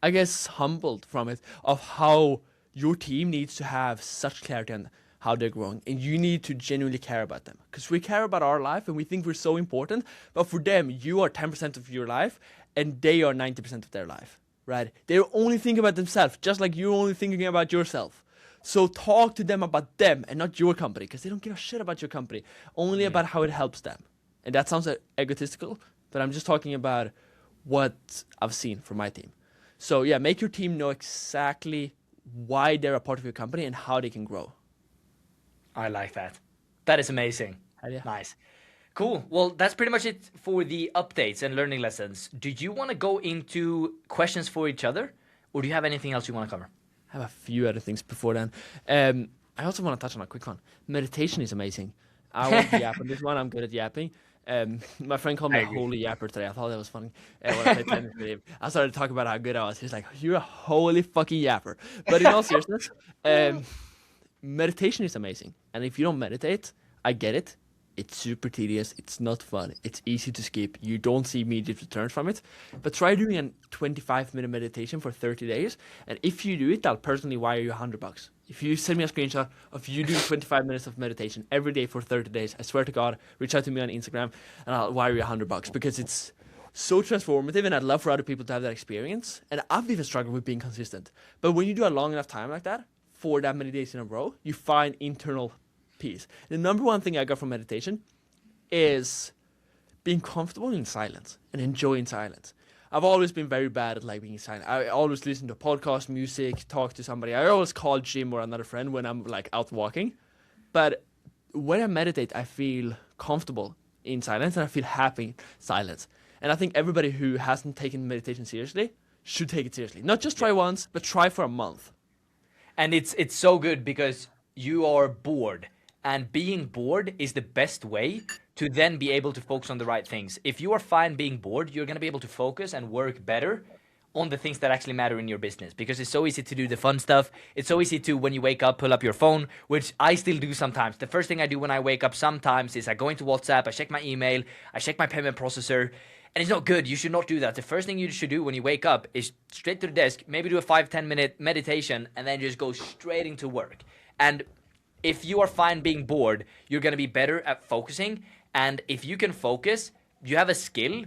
I guess, humbled from it of how your team needs to have such clarity on how they're growing, and you need to genuinely care about them, because we care about our life and we think we're so important, but for them, you are 10% of your life and they are 90% of their life, right? They're only thinking about themselves, just like you're only thinking about yourself. So talk to them about them and not your company, because they don't give a shit about your company, only about how it helps them. And that sounds egotistical, but I'm just talking about what I've seen from my team. So yeah, make your team know exactly why they're a part of your company and how they can grow. I like that. That is amazing. Yeah. Nice. Cool. Well, that's pretty much it for the updates and learning lessons. Do you want to go into questions for each other, or do you have anything else you want to cover? I have a few other things before then. I also want to touch on a quick one. Meditation is amazing. I want to yap on this one. I'm good at yapping. My friend called me a holy yapper today. I thought that was funny. When I played tennis with him, I started talking about how good I was. He's like, "You're a holy fucking yapper." But in all seriousness, meditation is amazing. And if you don't meditate, I get it. It's super tedious. It's not fun. It's easy to skip. You don't see immediate returns from it. But try doing a 25-minute meditation for 30 days. And if you do it, I'll personally wire you $100. If you send me a screenshot of you doing 25 minutes of meditation every day for 30 days, I swear to God, reach out to me on Instagram and I'll wire you $100, because it's so transformative and I'd love for other people to have that experience. And I've even struggled with being consistent. But when you do a long enough time like that, for that many days in a row, you find internal peace. The number one thing I got from meditation is being comfortable in silence and enjoying silence. I've always been very bad at like being silent. I always listen to podcast, music, talk to somebody. I always call Jim or another friend when I'm like out walking. But when I meditate, I feel comfortable in silence and I feel happy in silence. And I think everybody who hasn't taken meditation seriously should take it seriously. Not just try once, but try for a month. And it's so good because you are bored, and being bored is the best way to then be able to focus on the right things. If you are fine being bored, you're going to be able to focus and work better on the things that actually matter in your business, because it's so easy to do the fun stuff. It's so easy to, when you wake up, pull up your phone, which I still do sometimes. The first thing I do when I wake up sometimes is I go into WhatsApp, I check my email, I check my payment processor. And it's not good. You should not do that. The first thing you should do when you wake up is straight to the desk, maybe do a 5-10 minute meditation, and then just go straight into work. And if you are fine being bored, you're going to be better at focusing. And if you can focus, you have a skill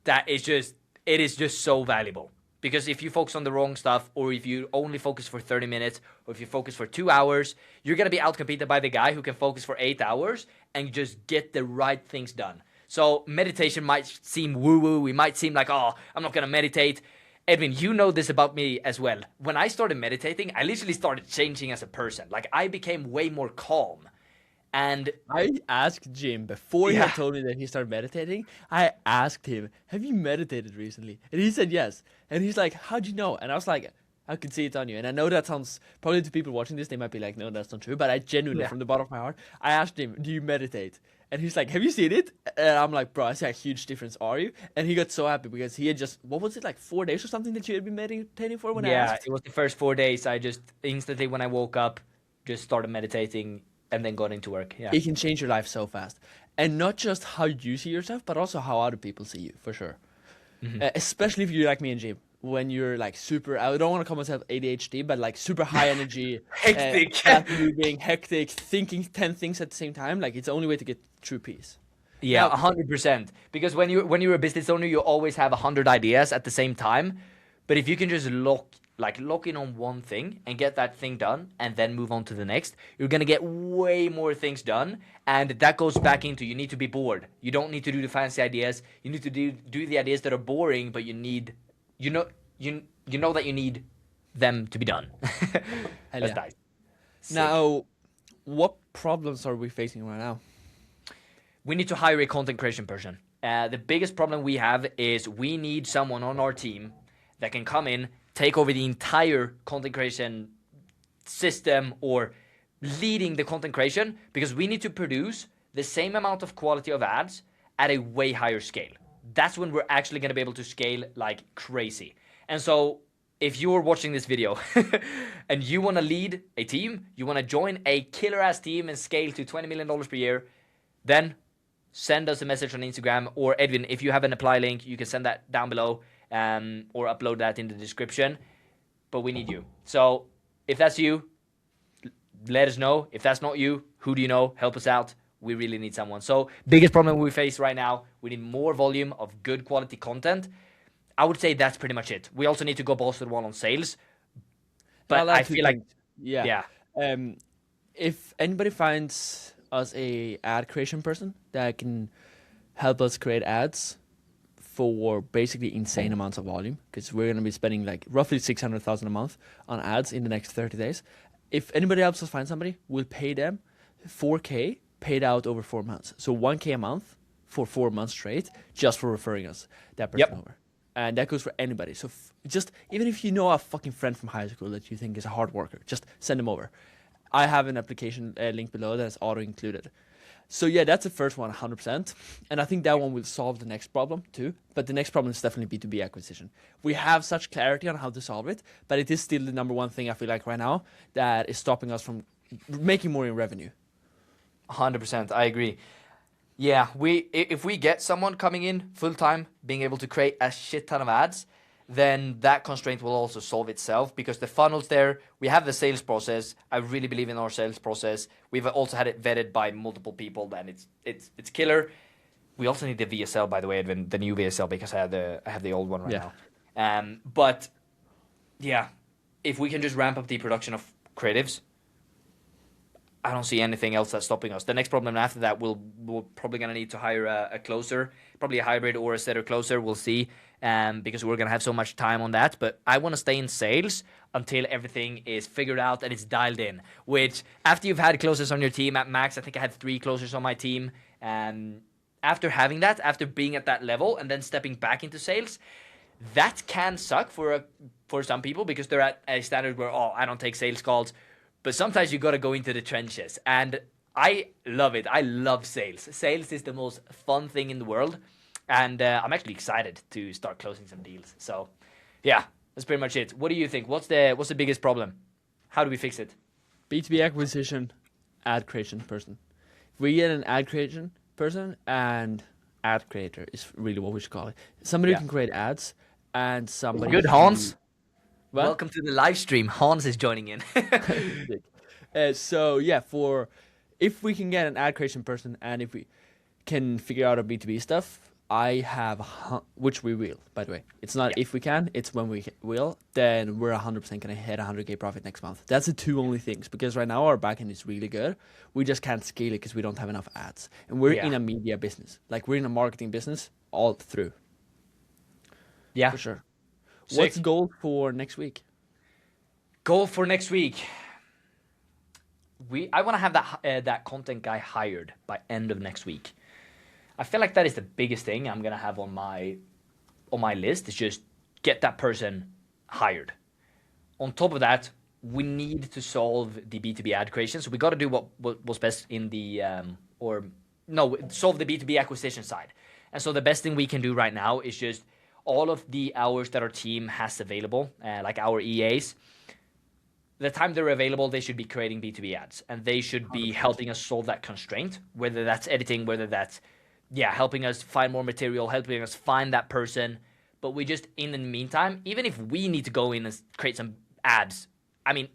that is just so valuable. Because if you focus on the wrong stuff, or if you only focus for 30 minutes, or if you focus for 2 hours, you're going to be outcompeted by the guy who can focus for 8 hours and just get the right things done. So meditation might seem woo-woo. We might seem like, oh, I'm not going to meditate. Edwin, you know this about me as well. When I started meditating, I literally started changing as a person. Like, I became way more calm. And I asked Jim before he had told me that he started meditating. I asked him, have you meditated recently? And he said yes. And he's like, how'd you know? And I was like, I could see it on you. And I know that sounds, probably to people watching this, they might be like, no, that's not true. But I genuinely, from the bottom of my heart, I asked him, do you meditate? And he's like, have you seen it? And I'm like, bro, I see a huge difference. Are you? And he got so happy because he had just, what was it, like 4 days or something that you had been meditating for when I asked? Yeah, it was the first 4 days. I just instantly, when I woke up, just started meditating and then got into work. Yeah. It can change your life so fast. And not just how you see yourself, but also how other people see you, for sure. Mm-hmm. Especially if you're like me and Jim. When you're like super, I don't want to call myself ADHD, but like super high energy, hectic, fast moving, hectic, thinking 10 things at the same time. Like, it's the only way to get true peace. Yeah, 100%. Because when you're a business owner, you always have 100 ideas at the same time. But if you can just lock in on one thing and get that thing done and then move on to the next, you're going to get way more things done. And that goes back into, you need to be bored. You don't need to do the fancy ideas. You need to do the ideas that are boring, but you know that you need them to be done. That's nice. Now, what problems are we facing right now? We need to hire a content creation person. The biggest problem we have is we need someone on our team that can come in, take over the entire content creation system, or leading the content creation, because we need to produce the same amount of quality of ads at a way higher scale. That's when we're actually going to be able to scale like crazy. And so if you're watching this video and you want to lead a team, you want to join a killer ass team and scale to $20 million per year, then send us a message on Instagram, or Edwin, if you have an apply link, you can send that down below, or upload that in the description. But we need you. So if that's you, let us know. If that's not you, who do you know? Help us out. We really need someone. So biggest problem we face right now, we need more volume of good quality content. I would say that's pretty much it. We also need to go balls to the wall on sales. But I feel like, yeah. If anybody finds us a ad creation person that can help us create ads for basically insane amounts of volume, because we're going to be spending like roughly $600,000 a month on ads in the next 30 days. If anybody helps us find somebody, we'll pay them $4K paid out over 4 months. So $1K a month for 4 months straight, just for referring us that person over. And that goes for anybody. So just, even if you know a fucking friend from high school that you think is a hard worker, just send them over. I have an application link below that is auto included. So yeah, that's the first one, 100%. And I think that one will solve the next problem too. But the next problem is definitely B2B acquisition. We have such clarity on how to solve it, but it is still the number one thing I feel like right now that is stopping us from making more in revenue. 100%, I agree. Yeah, if we get someone coming in full-time, being able to create a shit ton of ads, then that constraint will also solve itself, because the funnel's there. We have the sales process. I really believe in our sales process. We've also had it vetted by multiple people, and it's killer. We also need the VSL, by the way, Edwin, the new VSL, because I have the old one right now. But yeah, if we can just ramp up the production of creatives, I don't see anything else that's stopping us. The next problem after that, we're probably gonna need to hire a closer, probably a hybrid or a setter closer. We'll see, because we're gonna have so much time on that. But I want to stay in sales until everything is figured out and it's dialed in. Which after you've had closers on your team at max, I think I had 3 closers on my team. After having that, after being at that level, and then stepping back into sales, that can suck for some people because they're at a standard where, oh, I don't take sales calls. But sometimes you got to go into the trenches. And I love it. I love sales. Sales is the most fun thing in the world. And I'm actually excited to start closing some deals. So, yeah, that's pretty much it. What do you think? What's the biggest problem? How do we fix it? B2B acquisition, ad creation person. If we get an ad creation person, and ad creator is really what we should call it. Somebody who can create ads and somebody... Good, Hans. What? Welcome to the live stream. Hans is joining in. So yeah, if we can get an ad creation person and if we can figure out our B2B stuff, I have, which we will, by the way. It's not if we can, it's when we will, then we're 100% going to hit 100K profit next month. That's the 2 only things, because right now our backend is really good. We just can't scale it because we don't have enough ads. And we're in a media business. Like, we're in a marketing business all through. Yeah. For sure. Sick. What's the goal for next week? Goal for next week. I want to have that content guy hired by end of next week. I feel like that is the biggest thing I'm gonna have on my list, is just get that person hired. On top of that, we need to solve the B2B ad creation. So we got to do what was best in the solve the B2B acquisition side. And so the best thing we can do right now is just all of the hours that our team has available, like our EAs. The time they're available, they should be creating B2B ads, and they should be 100%. Helping us solve that constraint, whether that's editing, whether that's helping us find more material, helping us find that person. But we just, in the meantime, even if we need to go in and create some ads, I mean,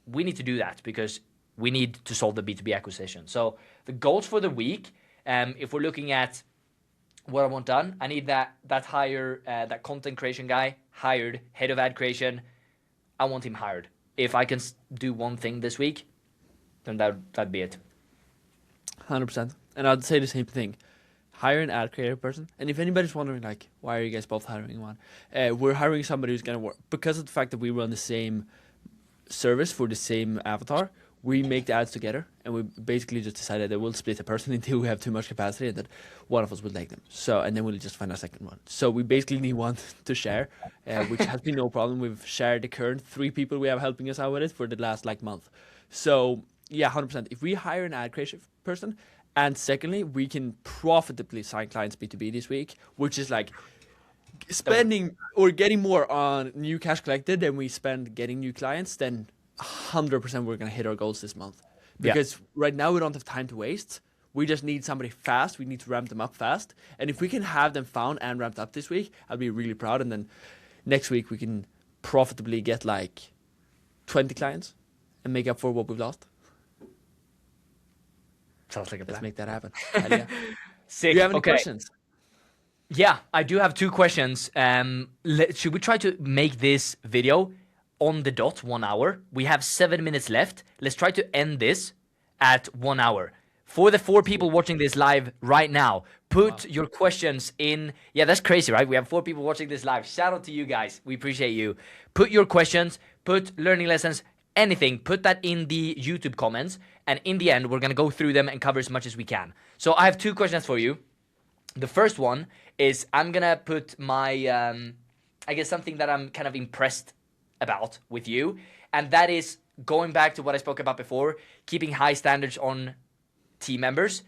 we need to do that because we need to solve the B2B acquisition. So the goals for the week, if we're looking at what I want done, I need that that content creation guy hired, head of ad creation. I want him hired. If I can do one thing this week, then that'd be it. 100%. And I'd say the same thing. Hire an ad creator person. And if anybody's wondering, like, why are you guys both hiring one? We're hiring somebody who's going to work. Because of the fact that we run the same service for the same avatar, we make the ads together. And we basically just decided that we'll split a person until we have too much capacity and that one of us will take them. So, and then we'll just find a second one. So we basically need one to share, which has been no problem. We've shared the current 3 people we have helping us out with it for the last month. So yeah, 100%. If we hire an ad creation person, and secondly, we can profitably sign clients B2B this week, which is like spending or getting more on new cash collected than we spend getting new clients, then 100% we're going to hit our goals this month. Because right now we don't have time to waste. We just need somebody fast. We need to ramp them up fast. And if we can have them found and ramped up this week, I'll be really proud. And then next week we can profitably get like 20 clients and make up for what we've lost. Sounds like a plan. Let's make that happen. Yeah. Sick. Do you have any questions? Yeah, I do have 2 questions. Should we try to make this video on the dot 1 hour? We have 7 minutes left. Let's try to end this at 1 hour. For the 4 people watching this live right now, put your questions in. Yeah, that's crazy, right? We have 4 people watching this live. Shout out to you guys. We appreciate you. Put your questions, put learning lessons, anything, put that in the YouTube comments. And in the end, we're going to go through them and cover as much as we can. So I have 2 questions for you. The first one is I'm going to put my, I guess something that I'm kind of impressed about with you. And that is going back to what I spoke about before, keeping high standards on team members.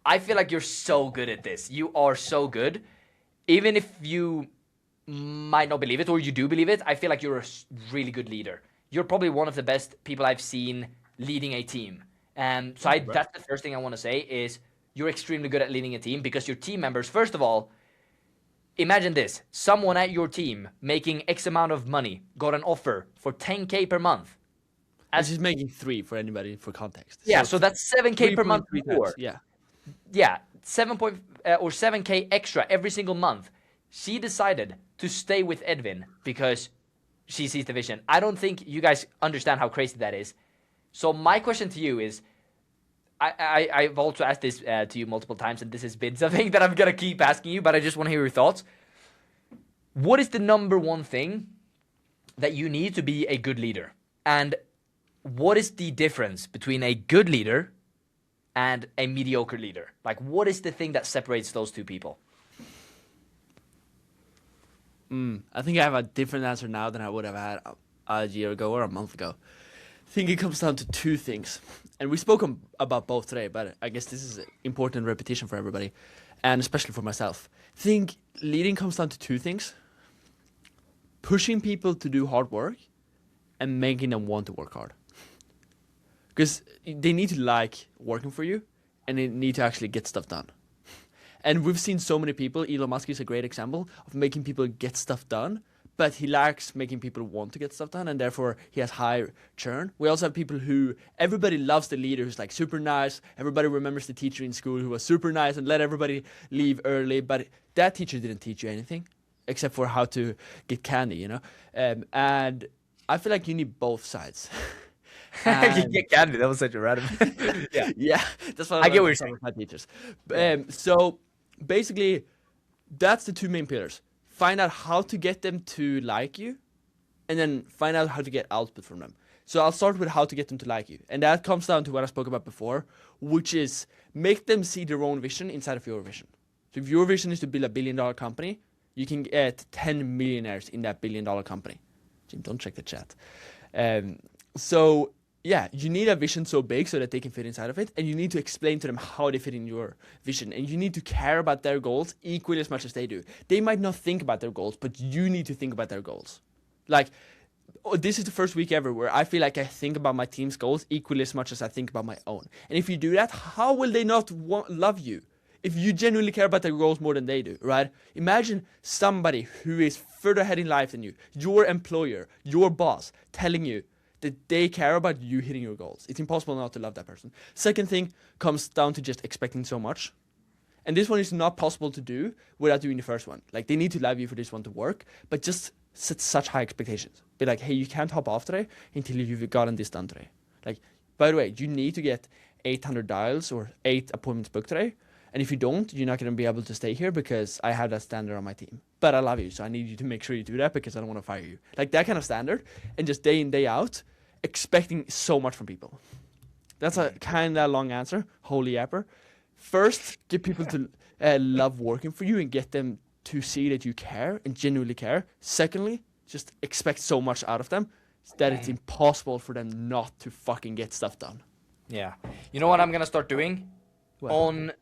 I feel like you're so good at this. You are so good. Even if you might not believe it or you do believe it, I feel like you're a really good leader. You're probably one of the best people I've seen leading a team. That's the first thing I want to say is you're extremely good at leading a team because your team members, first of all, imagine this. Someone at your team making X amount of money got an offer for 10K per month. As he's making 3 for anybody for context. Yeah, so that's 7K per month more. Yeah, 7K extra every single month. She decided to stay with Edvin because she sees the vision. I don't think you guys understand how crazy that is. So my question to you is, I've also asked this to you multiple times, and this has been something that I'm gonna keep asking you, but I just want to hear your thoughts. What is the number one thing that you need to be a good leader? And what is the difference between a good leader and a mediocre leader? Like, what is the thing that separates those two people? I think I have a different answer now than I would have had a year ago or a month ago. I think it comes down to two things. And we spoke about both today, but I guess this is important repetition for everybody, and especially for myself. I think leading comes down to two things: pushing people to do hard work and making them want to work hard. Because they need to like working for you, and they need to actually get stuff done. And we've seen so many people, Elon Musk is a great example of making people get stuff done, but he lacks making people want to get stuff done, and therefore he has high churn. We also have people who, everybody loves the leader who's like super nice, everybody remembers the teacher in school who was super nice and let everybody leave early, but that teacher didn't teach you anything, except for how to get candy, you know? And I feel like you need both sides. You get candy. That was such a random. Yeah, that's what I get what you're saying. With my teachers. So basically, that's the two main pillars. Find out how to get them to like you, and then find out how to get output from them. So I'll start with how to get them to like you. And that comes down to what I spoke about before, which is make them see their own vision inside of your vision. So if your vision is to build a $1 billion company, you can get 10 millionaires in that $1 billion company. Jim, don't check the chat. So yeah, you need a vision so big so that they can fit inside of it, and you need to explain to them how they fit in your vision, and you need to care about their goals equally as much as they do. They might not think about their goals, but you need to think about their goals. Like, this is the first week ever where I feel like I think about my team's goals equally as much as I think about my own. And if you do that, how will they not love you? If you genuinely care about their goals more than they do, right? Imagine somebody who is further ahead in life than you, your employer, your boss, telling you that they care about you hitting your goals. It's impossible not to love that person. Second thing comes down to just expecting so much. And this one is not possible to do without doing the first one. Like, they need to love you for this one to work, but just set such high expectations. Be like, hey, you can't hop off today until you've gotten this done today. Like, by the way, you need to get 800 dials or 8 appointments booked today. And if you don't, you're not going to be able to stay here because I have that standard on my team. But I love you, so I need you to make sure you do that because I don't want to fire you. Like, that kind of standard, and just day in, day out, expecting so much from people. That's a kind of long answer. Holy yapper. First, get people to love working for you and get them to see that you care and genuinely care. Secondly, just expect so much out of them that it's impossible for them not to fucking get stuff done. Yeah. You know what I'm going to start doing? Well, On,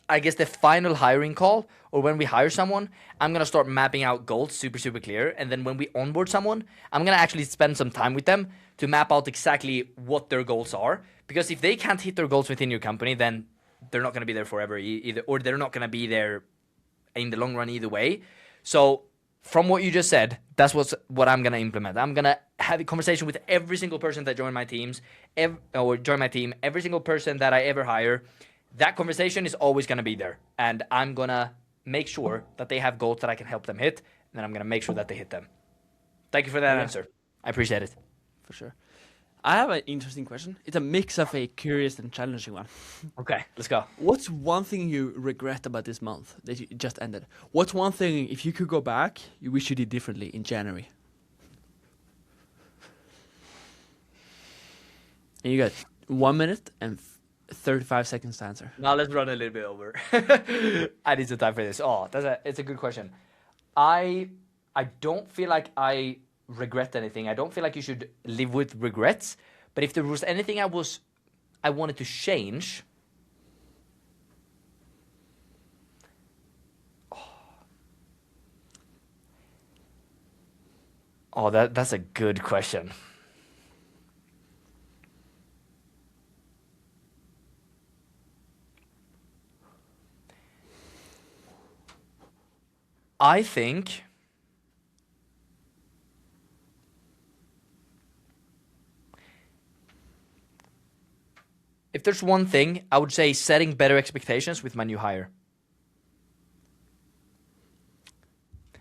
I guess, the final hiring call, or when we hire someone, I'm going to start mapping out goals super, super clear. And then when we onboard someone, I'm going to actually spend some time with them to map out exactly what their goals are. Because if they can't hit their goals within your company, then they're not going to be there forever either, or they're not going to be there in the long run either way. So from what you just said, that's what I'm going to implement. I'm going to have a conversation with every single person that join my teams, join my team, every single person that I ever hire. That conversation is always going to be there. And I'm going to make sure that they have goals that I can help them hit. And then I'm going to make sure that they hit them. Thank you for that answer. I appreciate it. For sure. I have an interesting question. It's a mix of a curious and challenging one. Okay, let's go. What's one thing you regret about this month that you just ended? What's one thing, if you could go back, you wish you did differently in January? And you got 1 minute and 35 seconds to answer. Now let's run a little bit over. I need some time for this. Oh, it's a good question. I don't feel like I regret anything. I don't feel like you should live with regrets. But if there was anything I wanted to change, that's a good question. I think if there's one thing, I would say setting better expectations with my new hire.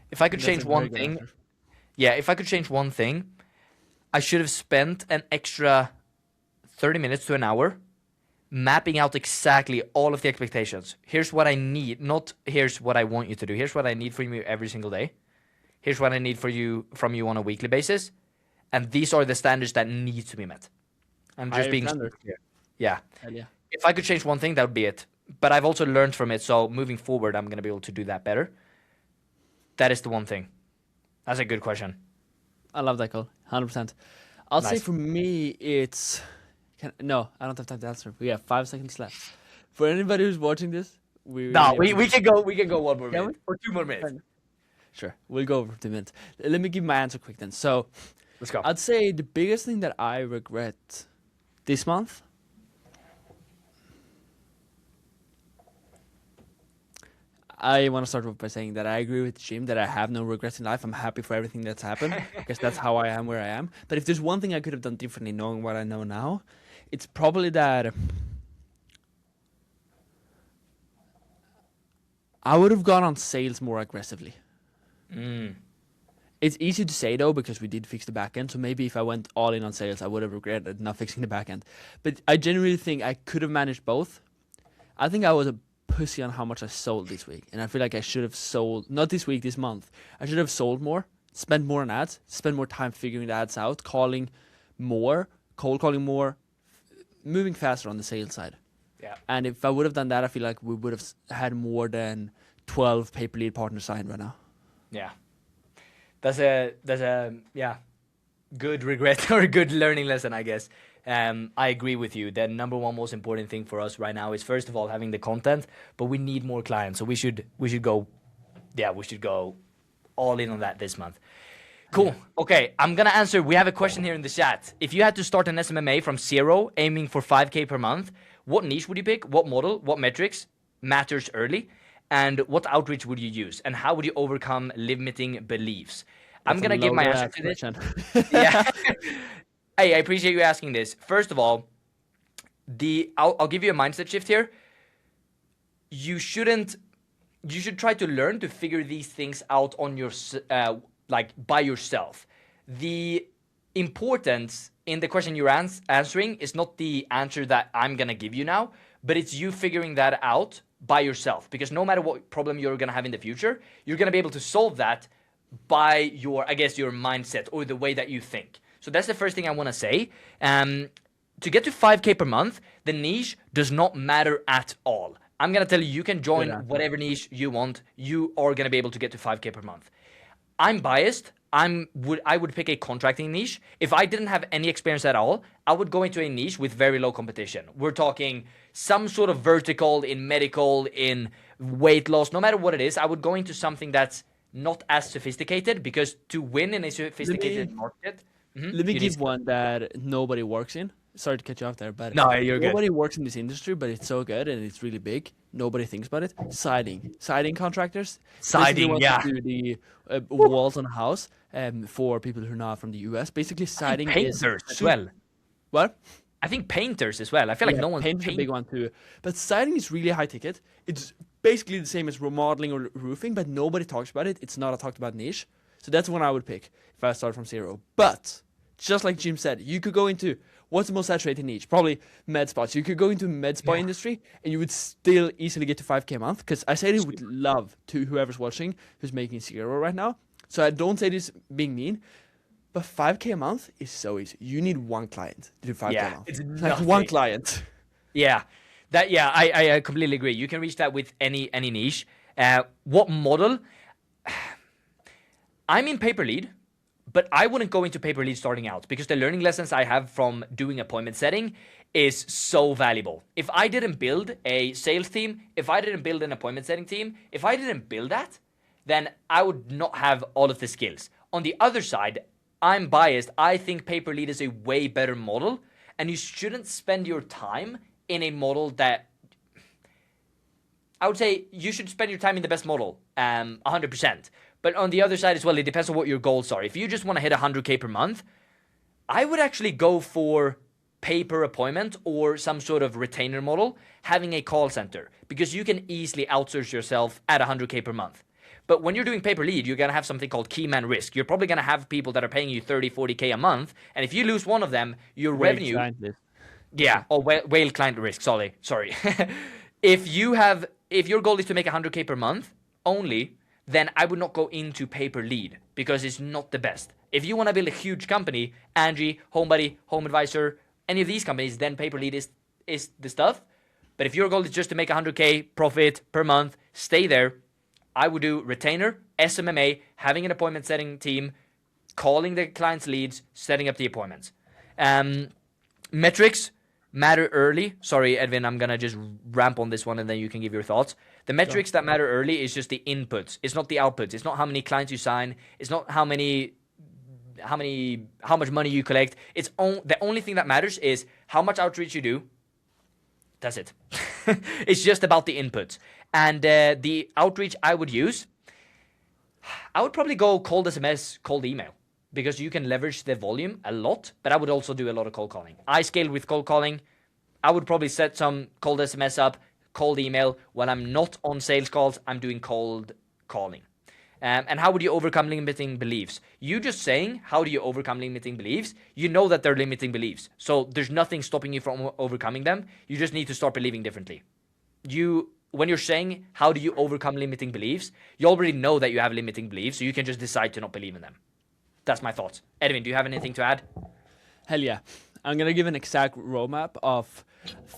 If I could change one thing, if I could change one thing, I should have spent an extra 30 minutes to an hour mapping out exactly all of the expectations. Here's what I need, not here's what I want you to do. Here's what I need from you every single day. Here's what I need from you on a weekly basis. And these are the standards that need to be met. I'm just Higher being standards. super clear. Yeah. Hell yeah. If I could change one thing, that would be it. But I've also learned from it, so moving forward, I'm going to be able to do that better. That is the one thing. That's a good question. I love that call. 100%. I'll say Nice. for me, it's. No, I don't have time to answer. We have 5 seconds left. For anybody who's watching this, No, we can go one more Can minute or 2 more minutes. Sure, we'll go over 2 minutes. Let me give my answer quick then. So, Let's go. I'd say the biggest thing that I regret this month. I want to start off by saying that I agree with Jim that I have no regrets in life. I'm happy for everything that's happened because that's how I am where I am. But if there's one thing I could have done differently knowing what I know now, it's probably that I would have gone on sales more aggressively. Mm. It's easy to say though because we did fix the back end. So maybe if I went all in on sales, I would have regretted not fixing the back end. But I genuinely think I could have managed both. I think I was a pussy on how much I sold this week, and I feel like I should have sold not this week, this month. I should have sold more, spent more on ads, spent more time figuring the ads out, calling more, cold calling more, moving faster on the sales side. Yeah. And if I would have done that, I feel like we would have had more than 12 paper lead partners signed right now. Yeah. That's a good regret or a good learning lesson, I guess. I agree with you. The number one most important thing for us right now is first of all having the content, but we need more clients. So we should go all in on that this month. Cool. Okay, I'm gonna answer. We have a question here in the chat. If you had to start an SMMA from 0, aiming for 5K per month, what niche would you pick? What model? What metrics matters early? And what outreach would you use? And how would you overcome limiting beliefs? I'm gonna give my answer to this. Yeah. Hey, I appreciate you asking this. First of all, I'll give you a mindset shift here. You should try to learn to figure these things out on your like by yourself. The importance in the question you're answering is not the answer that I'm gonna give you now, but it's you figuring that out by yourself. Because no matter what problem you're gonna have in the future, you're gonna be able to solve that by your mindset or the way that you think. So that's the first thing I want to say. To get to 5K per month, the niche does not matter at all. I'm going to tell you, you can join whatever niche you want. You are going to be able to get to 5K per month. I'm biased. I would pick a contracting niche. If I didn't have any experience at all, I would go into a niche with very low competition. We're talking some sort of vertical in medical, in weight loss, no matter what it is. I would go into something that's not as sophisticated, because to win in a sophisticated market... Let me give one that nobody works in. Sorry to cut you off there, but no, you're good. Nobody works in this industry, but it's so good and it's really big. Nobody thinks about it. Siding contractors. Siding, yeah. Do the walls on a house for people who are not from the US. Basically, siding painters as well. What? I think painters as well. I feel like no one's painters a big one too. But siding is really high ticket. It's basically the same as remodeling or roofing, but nobody talks about it. It's not a talked about niche. So that's one I would pick if I start from 0. But just like Jim said, you could go into what's the most saturated niche? Probably med spas. You could go into med spa industry and you would still easily get to 5K a month. Because I say this with love to whoever's watching who's making 0 right now. So I don't say this being mean, but 5K a month is so easy. You need one client to do 5K a month. It's like one client. Yeah, I completely agree. You can reach that with any niche. What model? I'm in pay per lead, but I wouldn't go into pay per lead starting out, because the learning lessons I have from doing appointment setting is so valuable. If I didn't build a sales team, if I didn't build an appointment setting team, if I didn't build that, then I would not have all of the skills. On the other side, I'm biased. I think pay per lead is a way better model, and you shouldn't spend your time in a model that... I would say you should spend your time in the best model, 100%. But on the other side as well, it depends on what your goals are. If you just want to hit 100K per month, I would actually go for pay per appointment or some sort of retainer model, having a call center, because you can easily outsource yourself at 100K per month. But when you're doing pay per lead, you're going to have something called key man risk. You're probably going to have people that are paying you 30, 40K a month. And if you lose one of them, your revenue... Yeah. Oh, whale client risk. Sorry. If your goal is to make 100K per month only, then I would not go into pay per lead because it's not the best. If you want to build a huge company, Angie, HomeBuddy, Home Advisor, any of these companies, then pay per lead is the stuff. But if your goal is just to make 100K profit per month, stay there. I would do retainer, SMMA, having an appointment setting team, calling the client's leads, setting up the appointments. Metrics matter early. Sorry, Edvin, I'm going to just ramp on this one and then you can give your thoughts. The metrics that matter early is just the inputs. It's not the outputs. It's not how many clients you sign. It's not how much money you collect. The only thing that matters is how much outreach you do. That's it. It's just about the inputs. And the outreach I would use, I would probably go cold SMS, cold email, because you can leverage the volume a lot, but I would also do a lot of cold calling. I scale with cold calling. I would probably set some cold SMS up, cold email. When I'm not on sales calls, I'm doing cold calling. And how would you overcome limiting beliefs? You just saying, how do you overcome limiting beliefs? You know that they're limiting beliefs. So there's nothing stopping you from overcoming them. You just need to start believing differently. When you're saying, how do you overcome limiting beliefs? You already know that you have limiting beliefs, so you can just decide to not believe in them. That's my thoughts. Edvin, do you have anything to add? Hell yeah. I'm going to give an exact roadmap of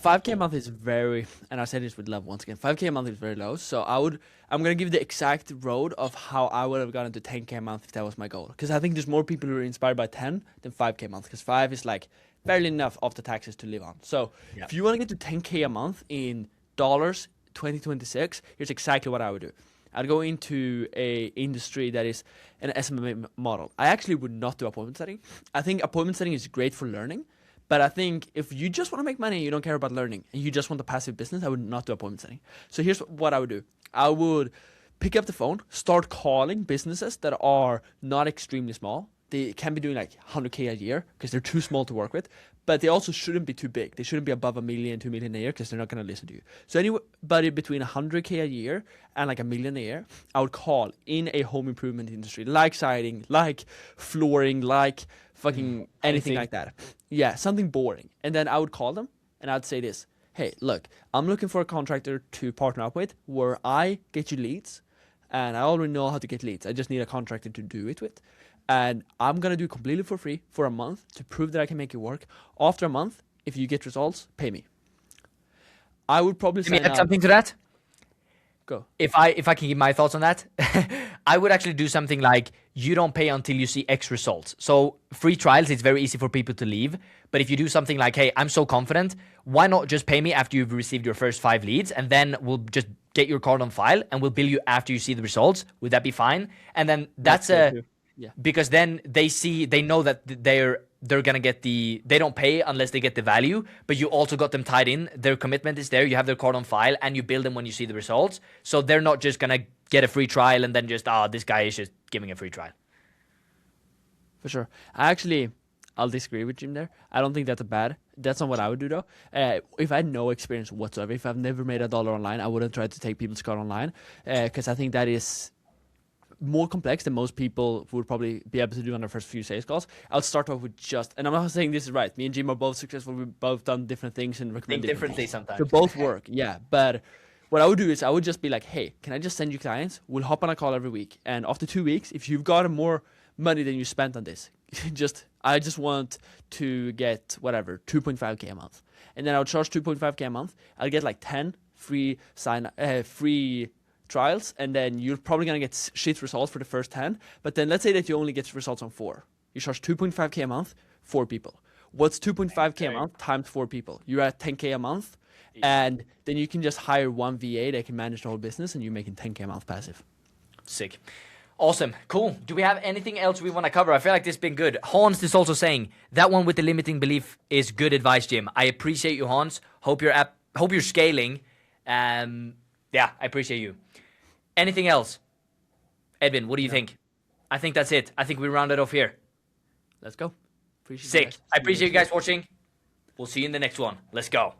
5K a month is very, and I say this with love once again, 5K a month is very low. So I'm going to give the exact road of how I would have gotten to 10K a month if that was my goal. Because I think there's more people who are inspired by 10 than 5K a month. Because 5 is like barely enough of the taxes to live on. So if you want to get to 10K a month in dollars 2026, here's exactly what I would do. I'd go into a industry that is an SMMA model. I actually would not do appointment setting. I think appointment setting is great for learning, but I think if you just want to make money and you don't care about learning and you just want a passive business, I would not do appointment setting. So here's what I would do. I would pick up the phone, start calling businesses that are not extremely small. They can be doing like 100K a year because they're too small to work with, but they also shouldn't be too big. They shouldn't be above $1 million, $2 million a year because they're not going to listen to you. So anybody between 100K a year and like $1 million a year, I would call in a home improvement industry, like siding, like flooring, like fucking anything like that. Yeah, something boring. And then I would call them and I'd say this, hey, look, I'm looking for a contractor to partner up with where I get you leads and I already know how to get leads. I just need a contractor to do it with. And I'm going to do it completely for free for a month to prove that I can make it work. After a month, if you get results, pay me. I would probably Let me add something to that. Go. If I can give my thoughts on that, I would actually do something like you don't pay until you see X results. So free trials, it's very easy for people to leave. But if you do something like, hey, I'm so confident, why not just pay me after you've received your first 5 leads and then we'll just get your card on file and we'll bill you after you see the results. Would that be fine? And then that's because then they know that they're gonna get they don't pay unless they get the value, but you also got them tied in. Their commitment is there. You have their card on file and you bill them when you see the results. So they're not just gonna get a free trial and then just, this guy is just giving a free trial. For sure. I'll disagree with Jim there. I don't think that's not what I would do though. If I had no experience whatsoever, if I've never made $1 online, I wouldn't try to take people's card online because I think that is more complex than most people would probably be able to do on their first few sales calls. I'll start off with and I'm not saying this is right. Me and Jim are both successful. We've both done different things and recommend differently sometimes. So both work, yeah. But what I would do is I would just be like, hey, can I just send you clients? We'll hop on a call every week. And after 2 weeks, if you've got more money than you spent on this, I just want to get whatever, 2.5K a month. And then I would charge 2.5K a month. I'll get like 10 free trials, and then you're probably going to get shit results for the first 10, but then let's say that you only get results on 4. You charge 2.5K a month, 4 people. What's 2.5K a month times 4 people? You're at 10K a month, and then you can just hire one VA that can manage the whole business, and you're making 10K a month passive. Sick. Awesome. Cool. Do we have anything else we want to cover? I feel like this has been good. Hans is also saying that one with the limiting belief is good advice, Jim. I appreciate you, Hans. Hope you're scaling. Yeah, I appreciate you. Anything else? Edvin, what do you think? I think that's it. I think we round it off here. Let's go. Appreciate Sick. I appreciate you guys watching. We'll see you in the next one. Let's go.